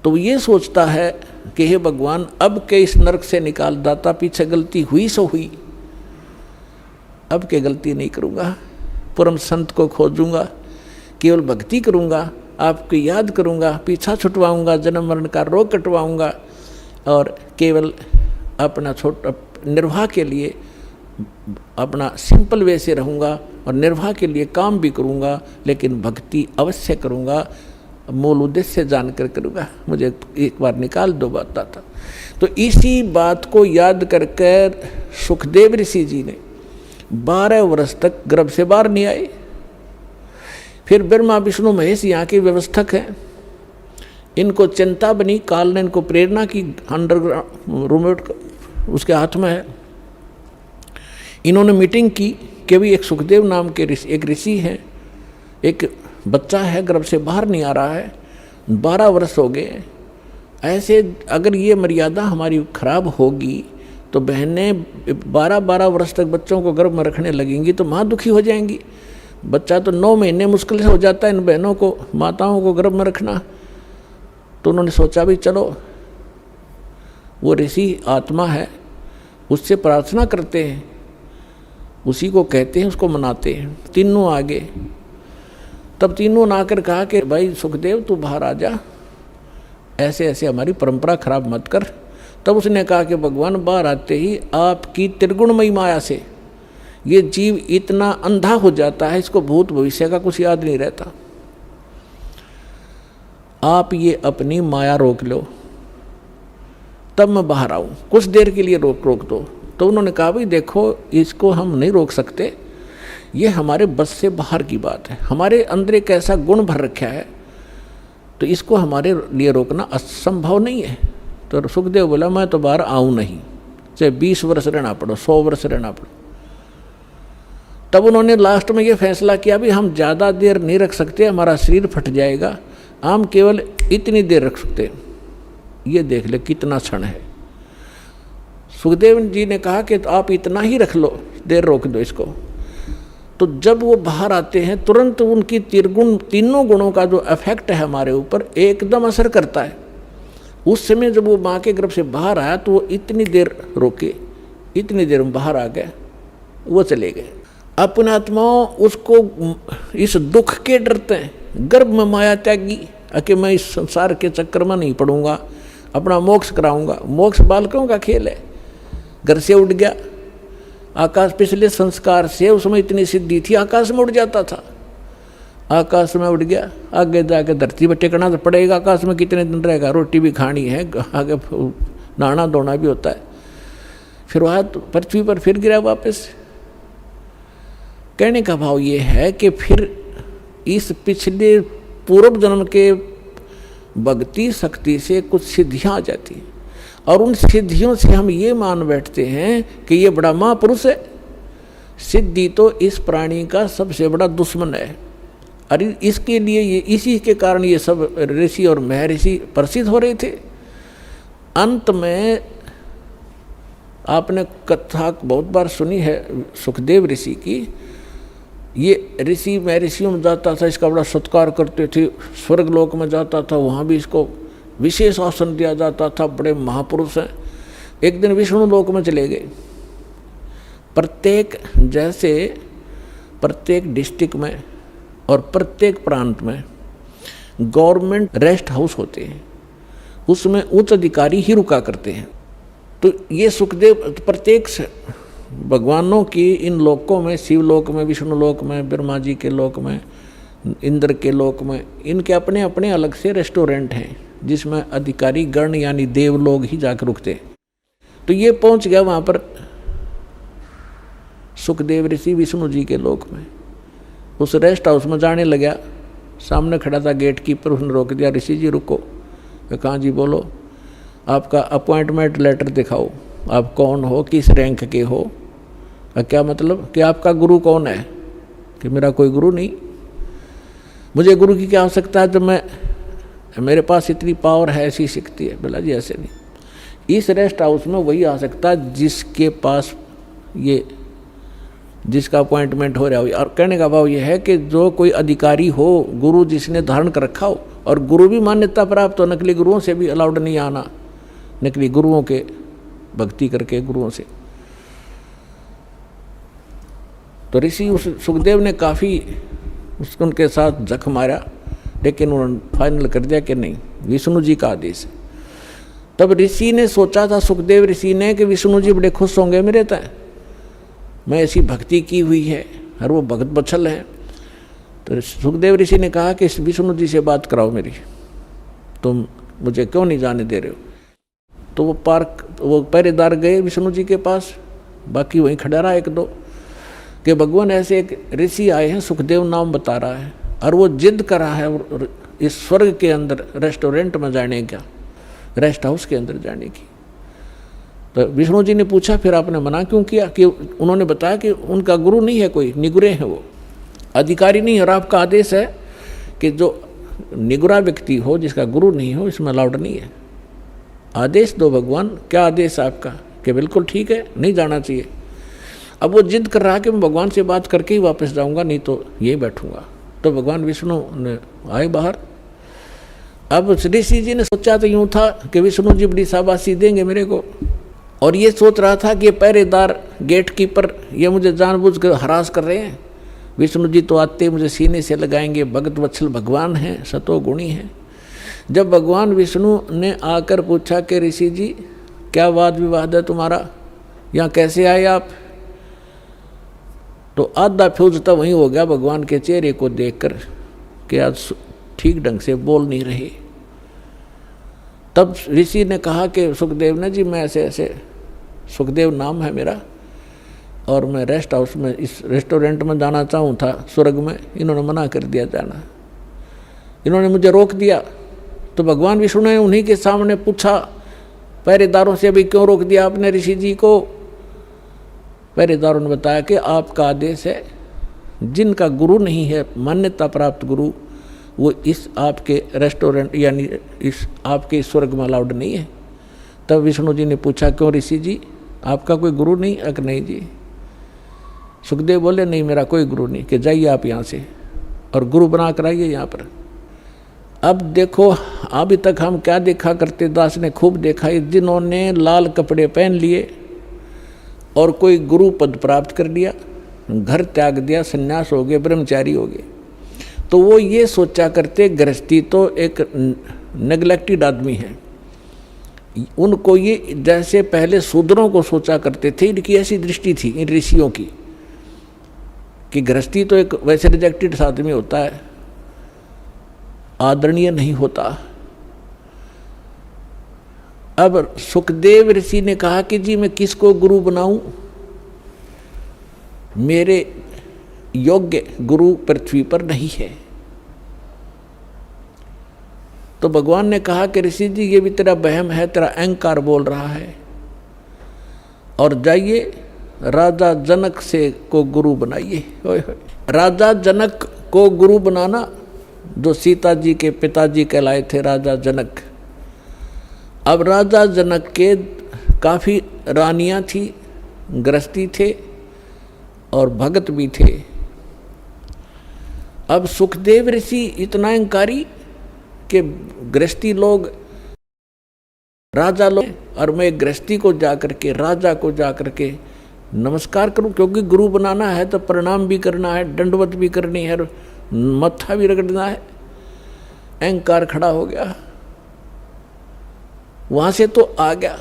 तो ये सोचता है कि हे भगवान अब के इस नरक से निकाल दाता, पीछे गलती हुई सो हुई, अब के गलती नहीं करूँगा, परम संत को खोजूंगा, केवल भक्ति करूँगा, आपकी याद करूँगा, पीछा छुटवाऊँगा, जन्म मरण का रोग कटवाऊँगा और केवल अपना छोटा निर्वाह के लिए अपना सिंपल वे से रहूँगा और निर्वाह के लिए काम भी करूँगा, लेकिन भक्ति अवश्य करूँगा, मूल उद्देश्य जानकर करूँगा, मुझे एक बार निकाल दो बात था। तो इसी बात को याद करके सुखदेव ऋषि जी ने 12 वर्ष तक गर्भ से बाहर नहीं आए। फिर ब्रह्मा विष्णु महेश यहाँ के व्यवस्थक हैं, इनको चिंता बनी, काल ने इनको प्रेरणा की, अंडरग्राउंड रिमोट उसके हाथ में है। इन्होंने मीटिंग की कि भी एक सुखदेव नाम के एक ऋषि हैं, एक बच्चा है गर्भ से बाहर नहीं आ रहा है, 12 वर्ष हो गए, ऐसे अगर ये मर्यादा हमारी खराब होगी तो बहनें 12-12 वर्ष तक बच्चों को गर्भ में रखने लगेंगी तो माँ दुखी हो जाएंगी। बच्चा तो 9 महीने मुश्किल से हो जाता है इन बहनों को, माताओं को गर्भ में रखना। तो उन्होंने सोचा भी चलो वो ऋषि आत्मा है, उससे प्रार्थना करते हैं, उसी को कहते हैं, उसको मनाते हैं। तीनों आगे, तब तीनों ने आकर कहा कि भाई सुखदेव तू बाहर आ जा, ऐसे ऐसे हमारी परंपरा खराब मत कर। तब उसने कहा कि भगवान बाहर आते ही आपकी त्रिगुणमयी माया से ये जीव इतना अंधा हो जाता है, इसको भूत भविष्य का कुछ याद नहीं रहता, आप ये अपनी माया रोक लो, तब मैं बाहर आऊँ, कुछ देर के लिए रोक दो। तो उन्होंने कहा भाई देखो इसको हम नहीं रोक सकते, ये हमारे बस से बाहर की बात है, हमारे अंदर एक ऐसा गुण भर रखा है तो इसको हमारे लिए रोकना असंभव नहीं है। तो सुखदेव बोला मैं तो बाहर आऊँ नहीं, चाहे 20 वर्ष रहना पड़ो, 100 वर्ष रहना पड़ो। तब उन्होंने लास्ट में ये फैसला किया भी हम ज़्यादा देर नहीं रख सकते, हमारा शरीर फट जाएगा, हम केवल इतनी देर रख सकते। ये देख ले कितना क्षण है। सुखदेव जी ने कहा कि तो आप इतना ही रख लो, देर रोक दो इसको। तो जब वो बाहर आते हैं तुरंत उनकी तीनों गुणों का जो इफेक्ट है हमारे ऊपर एकदम असर करता है। उस समय जब वो माँ के गर्भ से बाहर आया तो वो इतनी देर रोके, इतनी देर में बाहर आ गए, वो चले गए। अपने आत्माओं उसको इस दुख के डरते हैं, गर्भ में माया त्यागी कि मैं इस संसार के चक्कर में नहीं पड़ूंगा, अपना मोक्ष कराऊंगा। मोक्ष बालकों का खेल है। घर से उठ गया आकाश, पिछले संस्कार से उसमें इतनी सिद्धि थी आकाश में उड़ जाता था, आकाश में उड़ गया, आगे जाके धरती पर टेकना तो पड़ेगा, आकाश में कितने दिन रहेगा, रोटी भी खानी है, आगे नहाना धोना भी होता है। फिर वह पृथ्वी पर फिर गिरा वापस। कहने का भाव ये है कि फिर इस पिछले पूर्व जन्म के भक्ति शक्ति से कुछ सिद्धियां आ जाती हैं, और उन सिद्धियों से हम ये मान बैठते हैं कि ये बड़ा महापुरुष है। सिद्धि तो इस प्राणी का सबसे बड़ा दुश्मन है, और इसके लिए ये इसी के कारण ये सब ऋषि और महर्षि प्रसिद्ध हो रहे थे। अंत में आपने कथा बहुत बार सुनी है सुखदेव ऋषि की। ये ऋषि महर्षियों में जाता था, इसका बड़ा सत्कार करते थे। स्वर्ग लोक में जाता था, वहाँ भी इसको विशेष आसन दिया जाता था, बड़े महापुरुष हैं। एक दिन विष्णु लोक में चले गए। प्रत्येक डिस्ट्रिक्ट में और प्रत्येक प्रांत में गवर्नमेंट रेस्ट हाउस होते हैं, उसमें उच्च अधिकारी ही रुका करते हैं। तो ये सुखदेव प्रत्येक भगवानों की इन लोकों में, शिवलोक में, विष्णु लोक में, ब्रह्मा जी के लोक में, इंद्र के लोक में, इनके अपने अपने अलग से रेस्टोरेंट हैं जिसमें अधिकारी गण यानी देव लोग ही जाकर रुकते। तो ये पहुंच गया वहाँ पर सुखदेव ऋषि विष्णु जी के लोक में। उस रेस्ट हाउस में जाने लगा, सामने खड़ा था गेट कीपर, उसने रोक दिया, ऋषि जी रुको। कहाँ जी बोलो, आपका अपॉइंटमेंट लेटर दिखाओ, आप कौन हो, किस रैंक के हो। क्या मतलब कि आपका गुरु कौन है? कि मेरा कोई गुरु नहीं, मुझे गुरु की क्या आवश्यकता है, जब मेरे पास इतनी पावर है, ऐसी शक्ति है। बोला जी ऐसे नहीं, इस रेस्ट हाउस में वही आ सकता है जिसके पास जिसका अपॉइंटमेंट हो रहा हो। और कहने का भाव यह है कि जो कोई अधिकारी हो, गुरु जिसने धारण कर रखा हो, और गुरु भी मान्यता प्राप्त हो, नकली गुरुओं से भी अलाउड नहीं आना, नकली गुरुओं के भक्ति करके गुरुओं से। तो ऋषि उस सुखदेव ने काफ़ी उनके साथ जख मारा, लेकिन उन्होंने फाइनल कर दिया कि नहीं, विष्णु जी का आदेश है। तब ऋषि ने सोचा था, सुखदेव ऋषि ने, कि विष्णु जी बड़े खुश होंगे मेरे तय, मैं ऐसी भक्ति की हुई है, और वो भगत बछल है। तो सुखदेव ऋषि ने कहा कि विष्णु जी से बात कराओ मेरी, तुम मुझे क्यों नहीं जाने दे रहे हो। तो वो पहरेदार गए विष्णु जी के पास, बाकी वहीं खड़ा रहा एक दो, कि भगवान ऐसे एक ऋषि आए हैं, सुखदेव नाम बता रहा है, और वो जिद कर रहा है इस स्वर्ग के अंदर रेस्टोरेंट में जाने का, रेस्ट हाउस के अंदर जाने की। तो विष्णु जी ने पूछा, फिर आपने मना क्यों किया? कि उन्होंने बताया कि उनका गुरु नहीं है, कोई निगुरे हैं, वो अधिकारी नहीं, और आपका आदेश है कि जो निगुरा व्यक्ति हो, जिसका गुरु नहीं हो, इसमें अलाउड नहीं है। आदेश दो भगवान, क्या आदेश आपका? कि बिल्कुल ठीक है, नहीं जाना चाहिए। अब वो जिद कर रहा कि मैं भगवान से बात करके ही वापस जाऊंगा, नहीं तो यही बैठूंगा। तो भगवान विष्णु ने आए बाहर। अब ऋषि जी ने सोचा तो यूँ था कि विष्णु जी बड़ी शाबाशी देंगे मेरे को, और ये सोच रहा था कि ये पहरेदार गेट कीपर ये मुझे जानबूझ कर हरास कर रहे हैं। विष्णु जी तो आते मुझे सीने से लगाएंगे, भगत वत्सल भगवान हैं, सतो गुणी हैं। जब भगवान विष्णु ने आकर पूछा कि ऋषि जी क्या वाद विवाद है तुम्हारा, यहाँ कैसे आए आप, तो आधा फ्यूज तो वहीं हो गया भगवान के चेहरे को देखकर कि आज ठीक ढंग से बोल नहीं रहे। तब ऋषि ने कहा कि सुखदेव ने, जी मैं ऐसे ऐसे, सुखदेव नाम है मेरा, और मैं रेस्ट हाउस में, इस रेस्टोरेंट में जाना चाहूँ था स्वर्ग में, इन्होंने मना कर दिया जाना, इन्होंने मुझे रोक दिया। तो भगवान विष्णु ने उन्हीं के सामने पूछा पहरेदारों से, अभी क्यों रोक दिया आपने ऋषि जी को? पहरेदारों ने बताया कि आपका आदेश है, जिनका गुरु नहीं है, मान्यता प्राप्त गुरु, वो इस आपके रेस्टोरेंट यानी इस आपके स्वर्ग में अलाउड नहीं है। तब विष्णु जी ने पूछा, क्यों ऋषि जी, आपका कोई गुरु नहीं? नहीं जी। सुखदेव बोले, नहीं मेरा कोई गुरु नहीं, कि जाइए आप यहाँ से और गुरु बना कर आइए यहाँ पर। अब देखो अभी तक हम क्या देखा करते, दास ने खूब देखा, जिन्होंने लाल कपड़े पहन लिए और कोई गुरु पद प्राप्त कर लिया, घर त्याग दिया, सन्यास हो गए, ब्रह्मचारी हो गए, तो वो ये सोचा करते गृहस्थी तो एक नेग्लेक्टेड आदमी है। उनको ये जैसे पहले शूद्रों को सोचा करते थे, इनकी ऐसी दृष्टि थी इन ऋषियों की कि गृहस्थी तो एक वैसे रिजेक्टेड आदमी होता है, आदरणीय नहीं होता। अब सुखदेव ऋषि ने कहा कि जी मैं किसको गुरु बनाऊं, मेरे योग्य गुरु पृथ्वी पर नहीं है, तो भगवान ने कहा कि ऋषि जी ये भी तेरा वहम है, तेरा अहंकार बोल रहा है, और जाइए राजा जनक से को गुरु बनाइए। राजा जनक को गुरु बनाना, जो सीता जी के पिताजी कहलाए थे राजा जनक। अब राजा जनक के काफ़ी रानियां थी, गृहस्थी थे और भगत भी थे। अब सुखदेव ऋषि इतना अहंकारी कि गृहस्थी लोग, राजा लोग, और मैं गृहस्थी को जाकर के, राजा को जाकर के नमस्कार करूं, क्योंकि गुरु बनाना है तो प्रणाम भी करना है, दंडवत भी करनी है, मत्था भी रगड़ना है। अहंकार खड़ा हो गया, वहां से तो आ गया,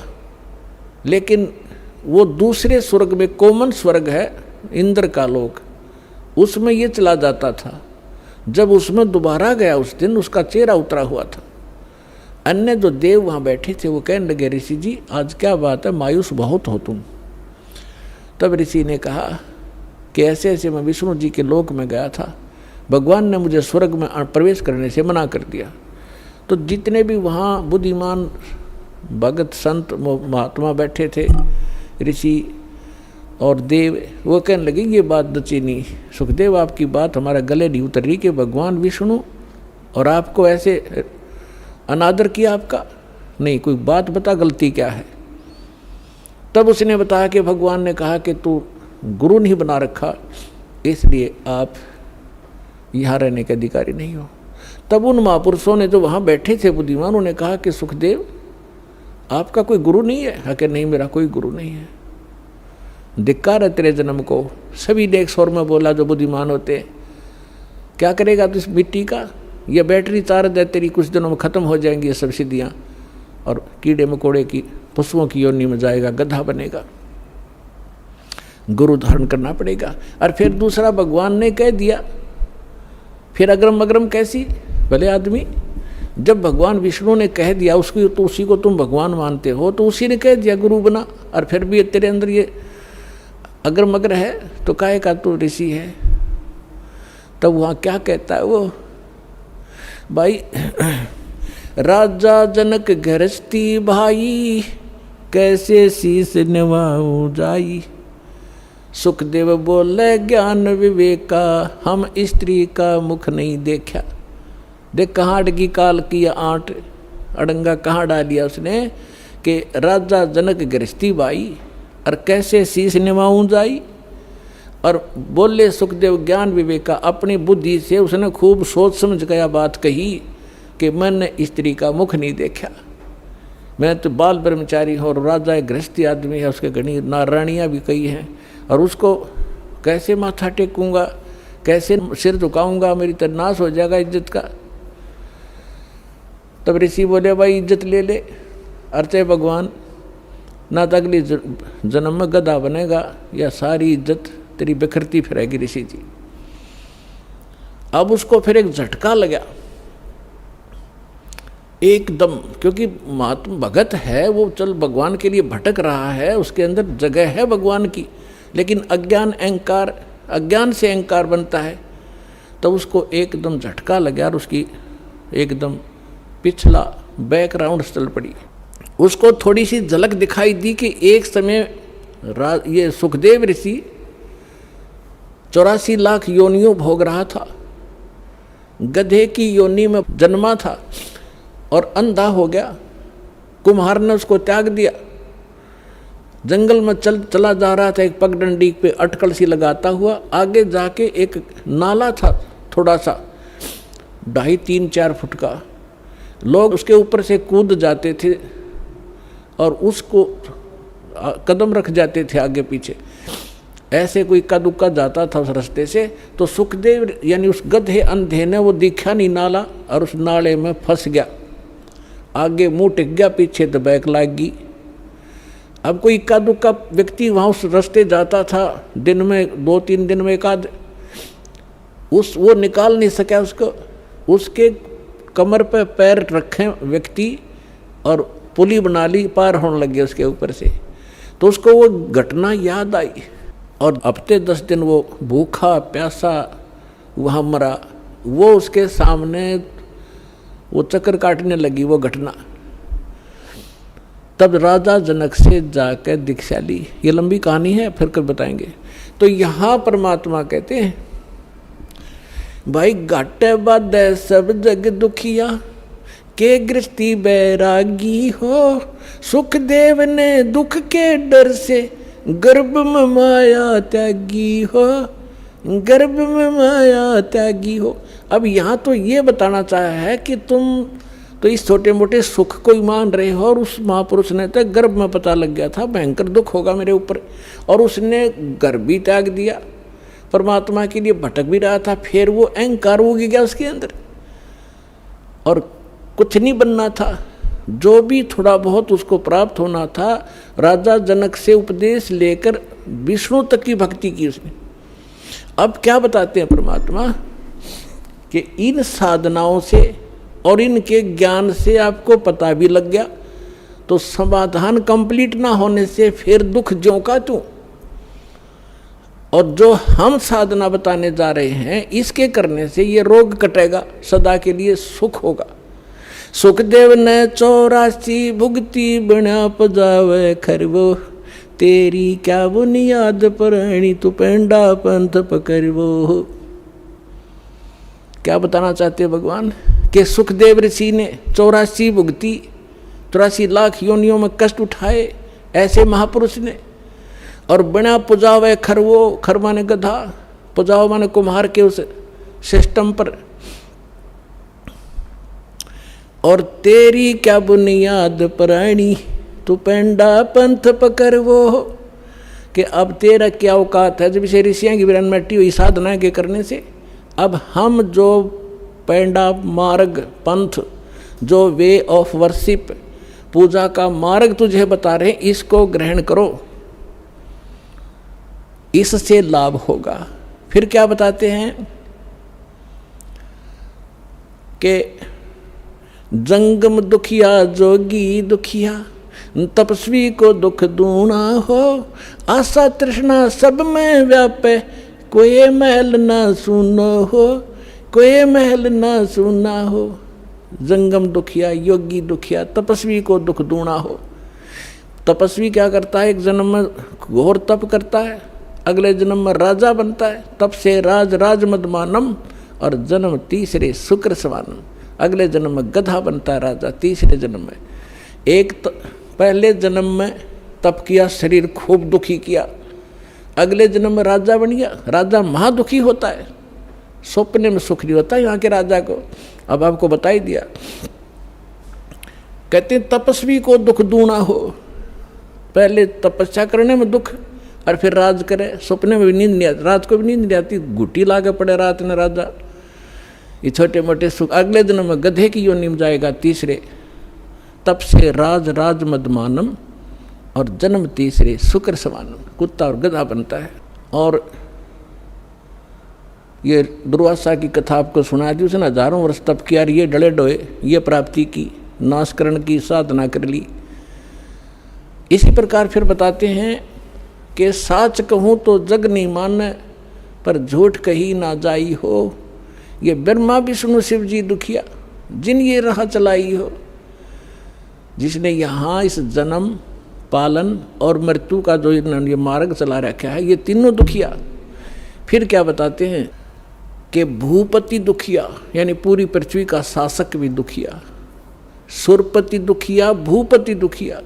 लेकिन वो दूसरे स्वर्ग में, कोमन स्वर्ग है इंद्र का लोक, उसमें ये चला जाता था। जब उसमें दोबारा गया उस दिन उसका चेहरा उतरा हुआ था। अन्य जो देव वहाँ बैठे थे वो कहने लगे, ऋषि जी आज क्या बात है, मायूस बहुत हो तुम। तब ऋषि ने कहा कि ऐसे ऐसे मैं विष्णु जी के लोक में गया था, भगवान ने मुझे स्वर्ग में प्रवेश करने से मना कर दिया। तो जितने भी वहाँ बुद्धिमान भगत संत महात्मा बैठे थे, ऋषि और देव, वो कहने लगे ये बात दची नहीं, सुखदेव आपकी बात हमारे गले नहीं उतर रही कि भगवान विष्णु और आपको ऐसे अनादर किया आपका, नहीं कोई बात बता, गलती क्या है। तब उसने बताया कि भगवान ने कहा कि तू गुरु नहीं बना रखा, इसलिए आप यहाँ रहने के अधिकारी नहीं हो। तब उन महापुरुषों ने जो वहाँ बैठे थे बुद्धिमान, उन्होंने कहा कि सुखदेव आपका कोई गुरु नहीं है? कि नहीं मेरा कोई गुरु नहीं है, धिक्कार है तेरे जन्म को। सभी ने एक स्वर में बोला जो बुद्धिमान होते, क्या करेगा तू इस मिट्टी का, ये बैटरी तार दे तेरी, कुछ दिनों में ख़त्म हो जाएंगी ये सब सिद्धियाँ, और कीड़े मकोड़े की पशुओं की योनि में जाएगा, गधा बनेगा, गुरु धारण करना पड़ेगा। और फिर दूसरा भगवान ने कह दिया, फिर अग्रम अग्रम कैसी भले आदमी, जब भगवान विष्णु ने कह दिया उसकी, तो उसी को तुम भगवान मानते हो, तो उसी ने कह दिया गुरु बना, और फिर भी तेरे अंदर ये अगर मगर है तो काहे का तू ऋषि है। तब वहाँ क्या कहता है वो भाई, राजा जनक गृहस्थी भाई, कैसे शीस निभाऊं जाई। सुखदेव बोले ज्ञान विवेका, हम स्त्री का मुख नहीं देखा। देख कहाँ अड़गी काल की आंट, अड़ंगा कहाँ डालिया उसने, कि राजा जनक गृहस्थी भाई और कैसे शीश निभाऊं जाई। और बोले सुखदेव ज्ञान विवेका, अपनी बुद्धि से उसने खूब सोच समझ गया बात कही कि मैंने स्त्री का मुख नहीं देखा, मैं तो बाल ब्रह्मचारी हूँ, और राजा एक गृहस्थी आदमी है, उसके घनी नारायणियाँ भी कई हैं, और उसको कैसे माथा टेकूंगा, कैसे सिर झुकाऊंगा, मेरी तो नाश हो जाएगा इज्जत का। तब ऋषि बोले भाई इज्जत ले ले, अर्चे भगवान ना तो अगली जन्म में गधा बनेगा, या सारी इज्जत तेरी बिखरती फिरेगी ऋषि जी। अब उसको फिर एक झटका लगा एकदम, क्योंकि महात्मा भगत है वो, चल भगवान के लिए भटक रहा है, उसके अंदर जगह है भगवान की, लेकिन अज्ञान अहंकार, अज्ञान से अहंकार बनता है। तो उसको एकदम झटका लगा और उसकी एकदम पिछला बैकग्राउंड चल पड़ी। उसको थोड़ी सी झलक दिखाई दी कि एक समय ये सुखदेव ऋषि 84 लाख योनियों भोग रहा था, गधे की योनि में जन्मा था और अंधा हो गया। कुम्हार ने उसको त्याग दिया, जंगल में चला जा रहा था, एक पगडंडी पे अटकल सी लगाता हुआ, आगे जाके एक नाला था थोड़ा सा 2.5-3-4 फुट का, लोग उसके ऊपर से कूद जाते थे और उसको कदम रख जाते थे आगे पीछे, ऐसे कोई इक्का दुक्का जाता था उस रास्ते से। तो सुखदेव यानी उस गधे अंधे ने वो दिखा नहीं नाला, और उस नाले में फंस गया, आगे मुंह टिक गया, पीछे तो बैक लाग गई। अब कोई इक्का दुक्का व्यक्ति वहाँ उस रास्ते जाता था, दिन में 2-3 दिन में एक आध, वो निकाल नहीं सका उसको, उसके कमर पे पैर रखे व्यक्ति और पुली बना ली, पार होने लगे उसके ऊपर से। तो उसको वो घटना याद आई और हफ्ते 10 दिन वो भूखा प्यासा वहाँ मरा। वो उसके सामने वो चक्कर काटने लगी वो घटना। तब राजा जनक से जाकर दीक्षा ली। ये लंबी कहानी है, फिर कब बताएंगे। तो यहाँ परमात्मा कहते हैं भाई घाटे बाधे सब जग दुखिया के गृहस्थी बैरागी हो। सुखदेव ने दुख के डर से गर्भ में माया त्यागी हो, गर्भ में माया त्यागी हो। अब यहाँ तो ये बताना चाहा है कि तुम तो इस छोटे मोटे सुख को ही मान रहे हो, और उस महापुरुष ने तो गर्भ में पता लग गया था भयंकर दुख होगा मेरे ऊपर, और उसने गर्भ भी त्याग दिया, परमात्मा के लिए भटक भी रहा था। फिर वो अहंकार उग गया उसके अंदर और कुछ नहीं बनना था। जो भी थोड़ा बहुत उसको प्राप्त होना था, राजा जनक से उपदेश लेकर विष्णु तक की भक्ति की उसने। अब क्या बताते हैं परमात्मा कि इन साधनाओं से और इनके ज्ञान से आपको पता भी लग गया, तो समाधान कंप्लीट ना होने से फिर दुख ज्यों का त्यों। और जो हम साधना बताने जा रहे हैं, इसके करने से ये रोग कटेगा, सदा के लिए सुख होगा। सुखदेव ने 84 भुगती बना पजावे खरवो, तेरी क्या बुनियाद परणी तू पेंडा पंथ पकड़वो। क्या बताना चाहते हैं भगवान कि सुखदेव ऋषि ने 84 भुगती, 83 लाख योनियों में कष्ट उठाए ऐसे महापुरुष ने, और बना पुजावे खरवो, खर माने गधा, पुजाओ माने कुम्हार के उस सिस्टम पर। और तेरी क्या बुनियाद प्राणी तू पेंडा पंथ पकड़वो, कि अब तेरा क्या औकात है। जब इसे ऋषियाँ की विरन मट्टी हुई साधना के करने से, अब हम जो पेंडा मार्ग पंथ, जो वे ऑफ वर्शिप, पूजा का मार्ग तुझे बता रहे हैं, इसको ग्रहण करो, इससे लाभ होगा। फिर क्या बताते हैं कि जंगम दुखिया जोगी दुखिया, तपस्वी को दुख दूना हो, आशा तृष्णा सब में व्यापे, कोई महल ना सुनो हो, कोई महल ना सुना हो। जंगम दुखिया, योगी दुखिया, तपस्वी को दुख दूना हो। तपस्वी क्या करता है, एक जन्म में घोर तप करता है, अगले जन्म में राजा बनता है, तप से राज राज मदमानम, और जन्म तीसरे शुक्र सवानम, अगले जन्म में गधा बनता है राजा तीसरे जन्म में। एक पहले जन्म में तप किया, शरीर खूब दुखी किया, अगले जन्म में राजा बन गया, राजा महादुखी होता है, सपने में सुख नहीं होता यहाँ के राजा को। अब आपको बता ही दिया। कहते हैं तपस्वी को दुख दूना हो, पहले तपस्या करने में दुख, और फिर राज करे, सपने में भी नींद नहीं आती, रात को भी नींद नहीं आती, घुटी लागे पड़े रात में राजा। ये छोटे मोटे सुख, अगले जन्म में गधे की योनि में जाएगा तीसरे, तप से राज राज मदमानम, और जन्म तीसरे शुक्र सवानम, कुत्ता और गधा बनता है। और ये दुर्वासा की कथा आपको सुना दी, उसने हजारों वर्ष तप किया, ये डले डोए, ये प्राप्ति की, नाशकरण की साधना कर ली। इसी प्रकार फिर बताते हैं कि साच कहूँ तो जग नहीं माने, पर झूठ कही ना जाई हो। ये ब्रह्मा विष्णु शिव जी दुखिया, जिन ये राह चलाई हो, जिसने यहाँ इस जन्म पालन और मृत्यु का जो ये मार्ग चला रखा है, ये तीनों दुखिया। फिर क्या बताते हैं कि भूपति दुखिया, यानी पूरी पृथ्वी का शासक भी दुखिया, सुरपति दुखिया, भूपति दुखिया।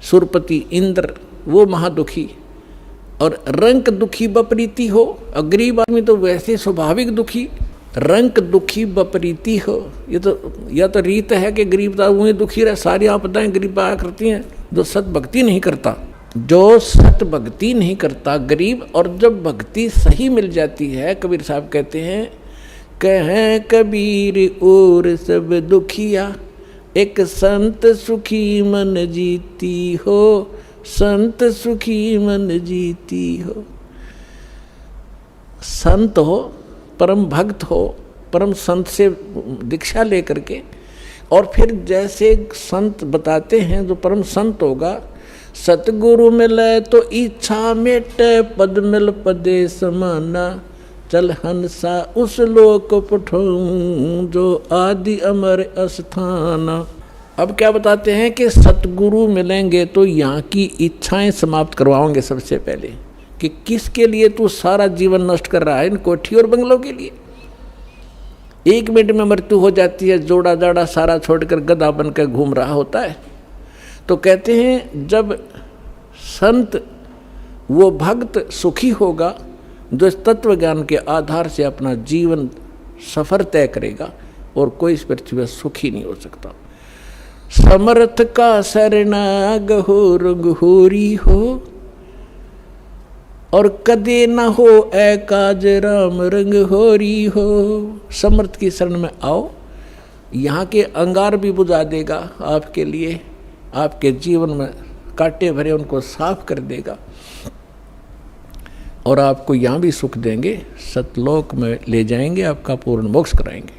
सुरपति इंद्र वो महादुखी, और रंक दुखी बपरीती हो, और गरीब आदमी तो वैसे स्वाभाविक दुखी, रंक दुखी बपरीती हो। ये तो या तो रीत है कि गरीब वही दुखी रहे, सारी आपदाएं गरीब आया करती हैं। जो सत भक्ति नहीं करता, जो सत भक्ति नहीं करता गरीब, और जब भक्ति सही मिल जाती है, कबीर साहब कहते हैं, कहें कबीर और सब दुखिया, एक संत सुखी मन जीती हो, संत सुखी मन जीती हो। संत हो, परम भक्त हो, परम संत से दीक्षा लेकर के, और फिर जैसे संत बताते हैं जो परम संत होगा, सतगुरु मिले तो इच्छा मेटे, पद मिल पदे समाना, चल हंसा उस लोक पठाऊं जो आदि अमर अस्थान। अब क्या बताते हैं कि सतगुरु मिलेंगे तो यहाँ की इच्छाएं समाप्त करवाओगे सबसे पहले, कि किसके लिए तू सारा जीवन नष्ट कर रहा है, इन कोठी और बंगलों के लिए। 1 मिनट में मृत्यु हो जाती है, जोड़ा जाड़ा सारा छोड़कर गधा बनकर घूम रहा होता है। तो कहते हैं जब संत वो भक्त सुखी होगा जो इस तत्व ज्ञान के आधार से अपना जीवन सफर तय करेगा, और कोई इस पृथ्वी पर सुखी नहीं हो सकता। समर्थ का शरणाग हो रघुहोरी हो, और कदे न हो ऐ काज राम रंग होरी हो। समर्थ की शरण में आओ, यहाँ के अंगार भी बुझा देगा आपके लिए, आपके जीवन में कांटे भरे उनको साफ कर देगा, और आपको यहाँ भी सुख देंगे, सतलोक में ले जाएंगे, आपका पूर्ण मोक्ष कराएंगे।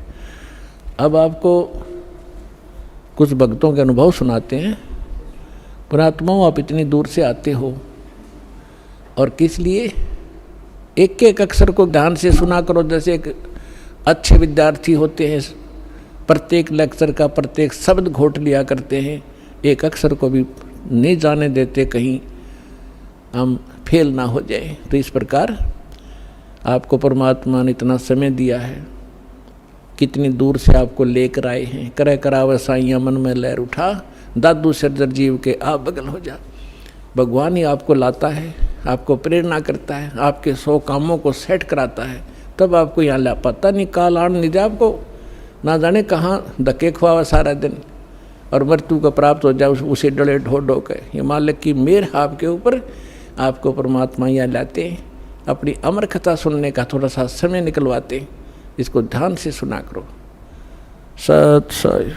अब आपको कुछ भक्तों के अनुभव सुनाते हैं। पुणात्माओं, आप इतनी दूर से आते हो और किस लिए? एक एक अक्षर को ध्यान से सुना करो। जैसे एक अच्छे विद्यार्थी होते हैं, प्रत्येक लेक्चर का प्रत्येक शब्द घोट लिया करते हैं, एक अक्षर को भी नहीं जाने देते कहीं हम फेल ना हो जाए। तो इस प्रकार आपको परमात्मा ने इतना समय दिया है, कितनी दूर से आपको लेकर आए हैं। करे करावे साइया मन में लहर उठा, दादू सिरदर जीव के आप बगल हो जा। भगवान ही आपको लाता है, आपको प्रेरणा करता है, आपके 100 कामों को सेट कराता है, तब आपको यहाँ ला पाता नहीं। काल आन नहीं दे आपको, ना जाने कहाँ धक्के खुआवा सारा दिन, और मृत्यु को प्राप्त हो जाए उसे डले ढो ढो के। ये मालिक की मेहर आपके ऊपर, आपको परमात्मा यहाँ लाते हैं, अपनी अमर कथा सुनने का थोड़ा सा समय निकलवाते हैं। इसको ध्यान से सुना करो। सत साई।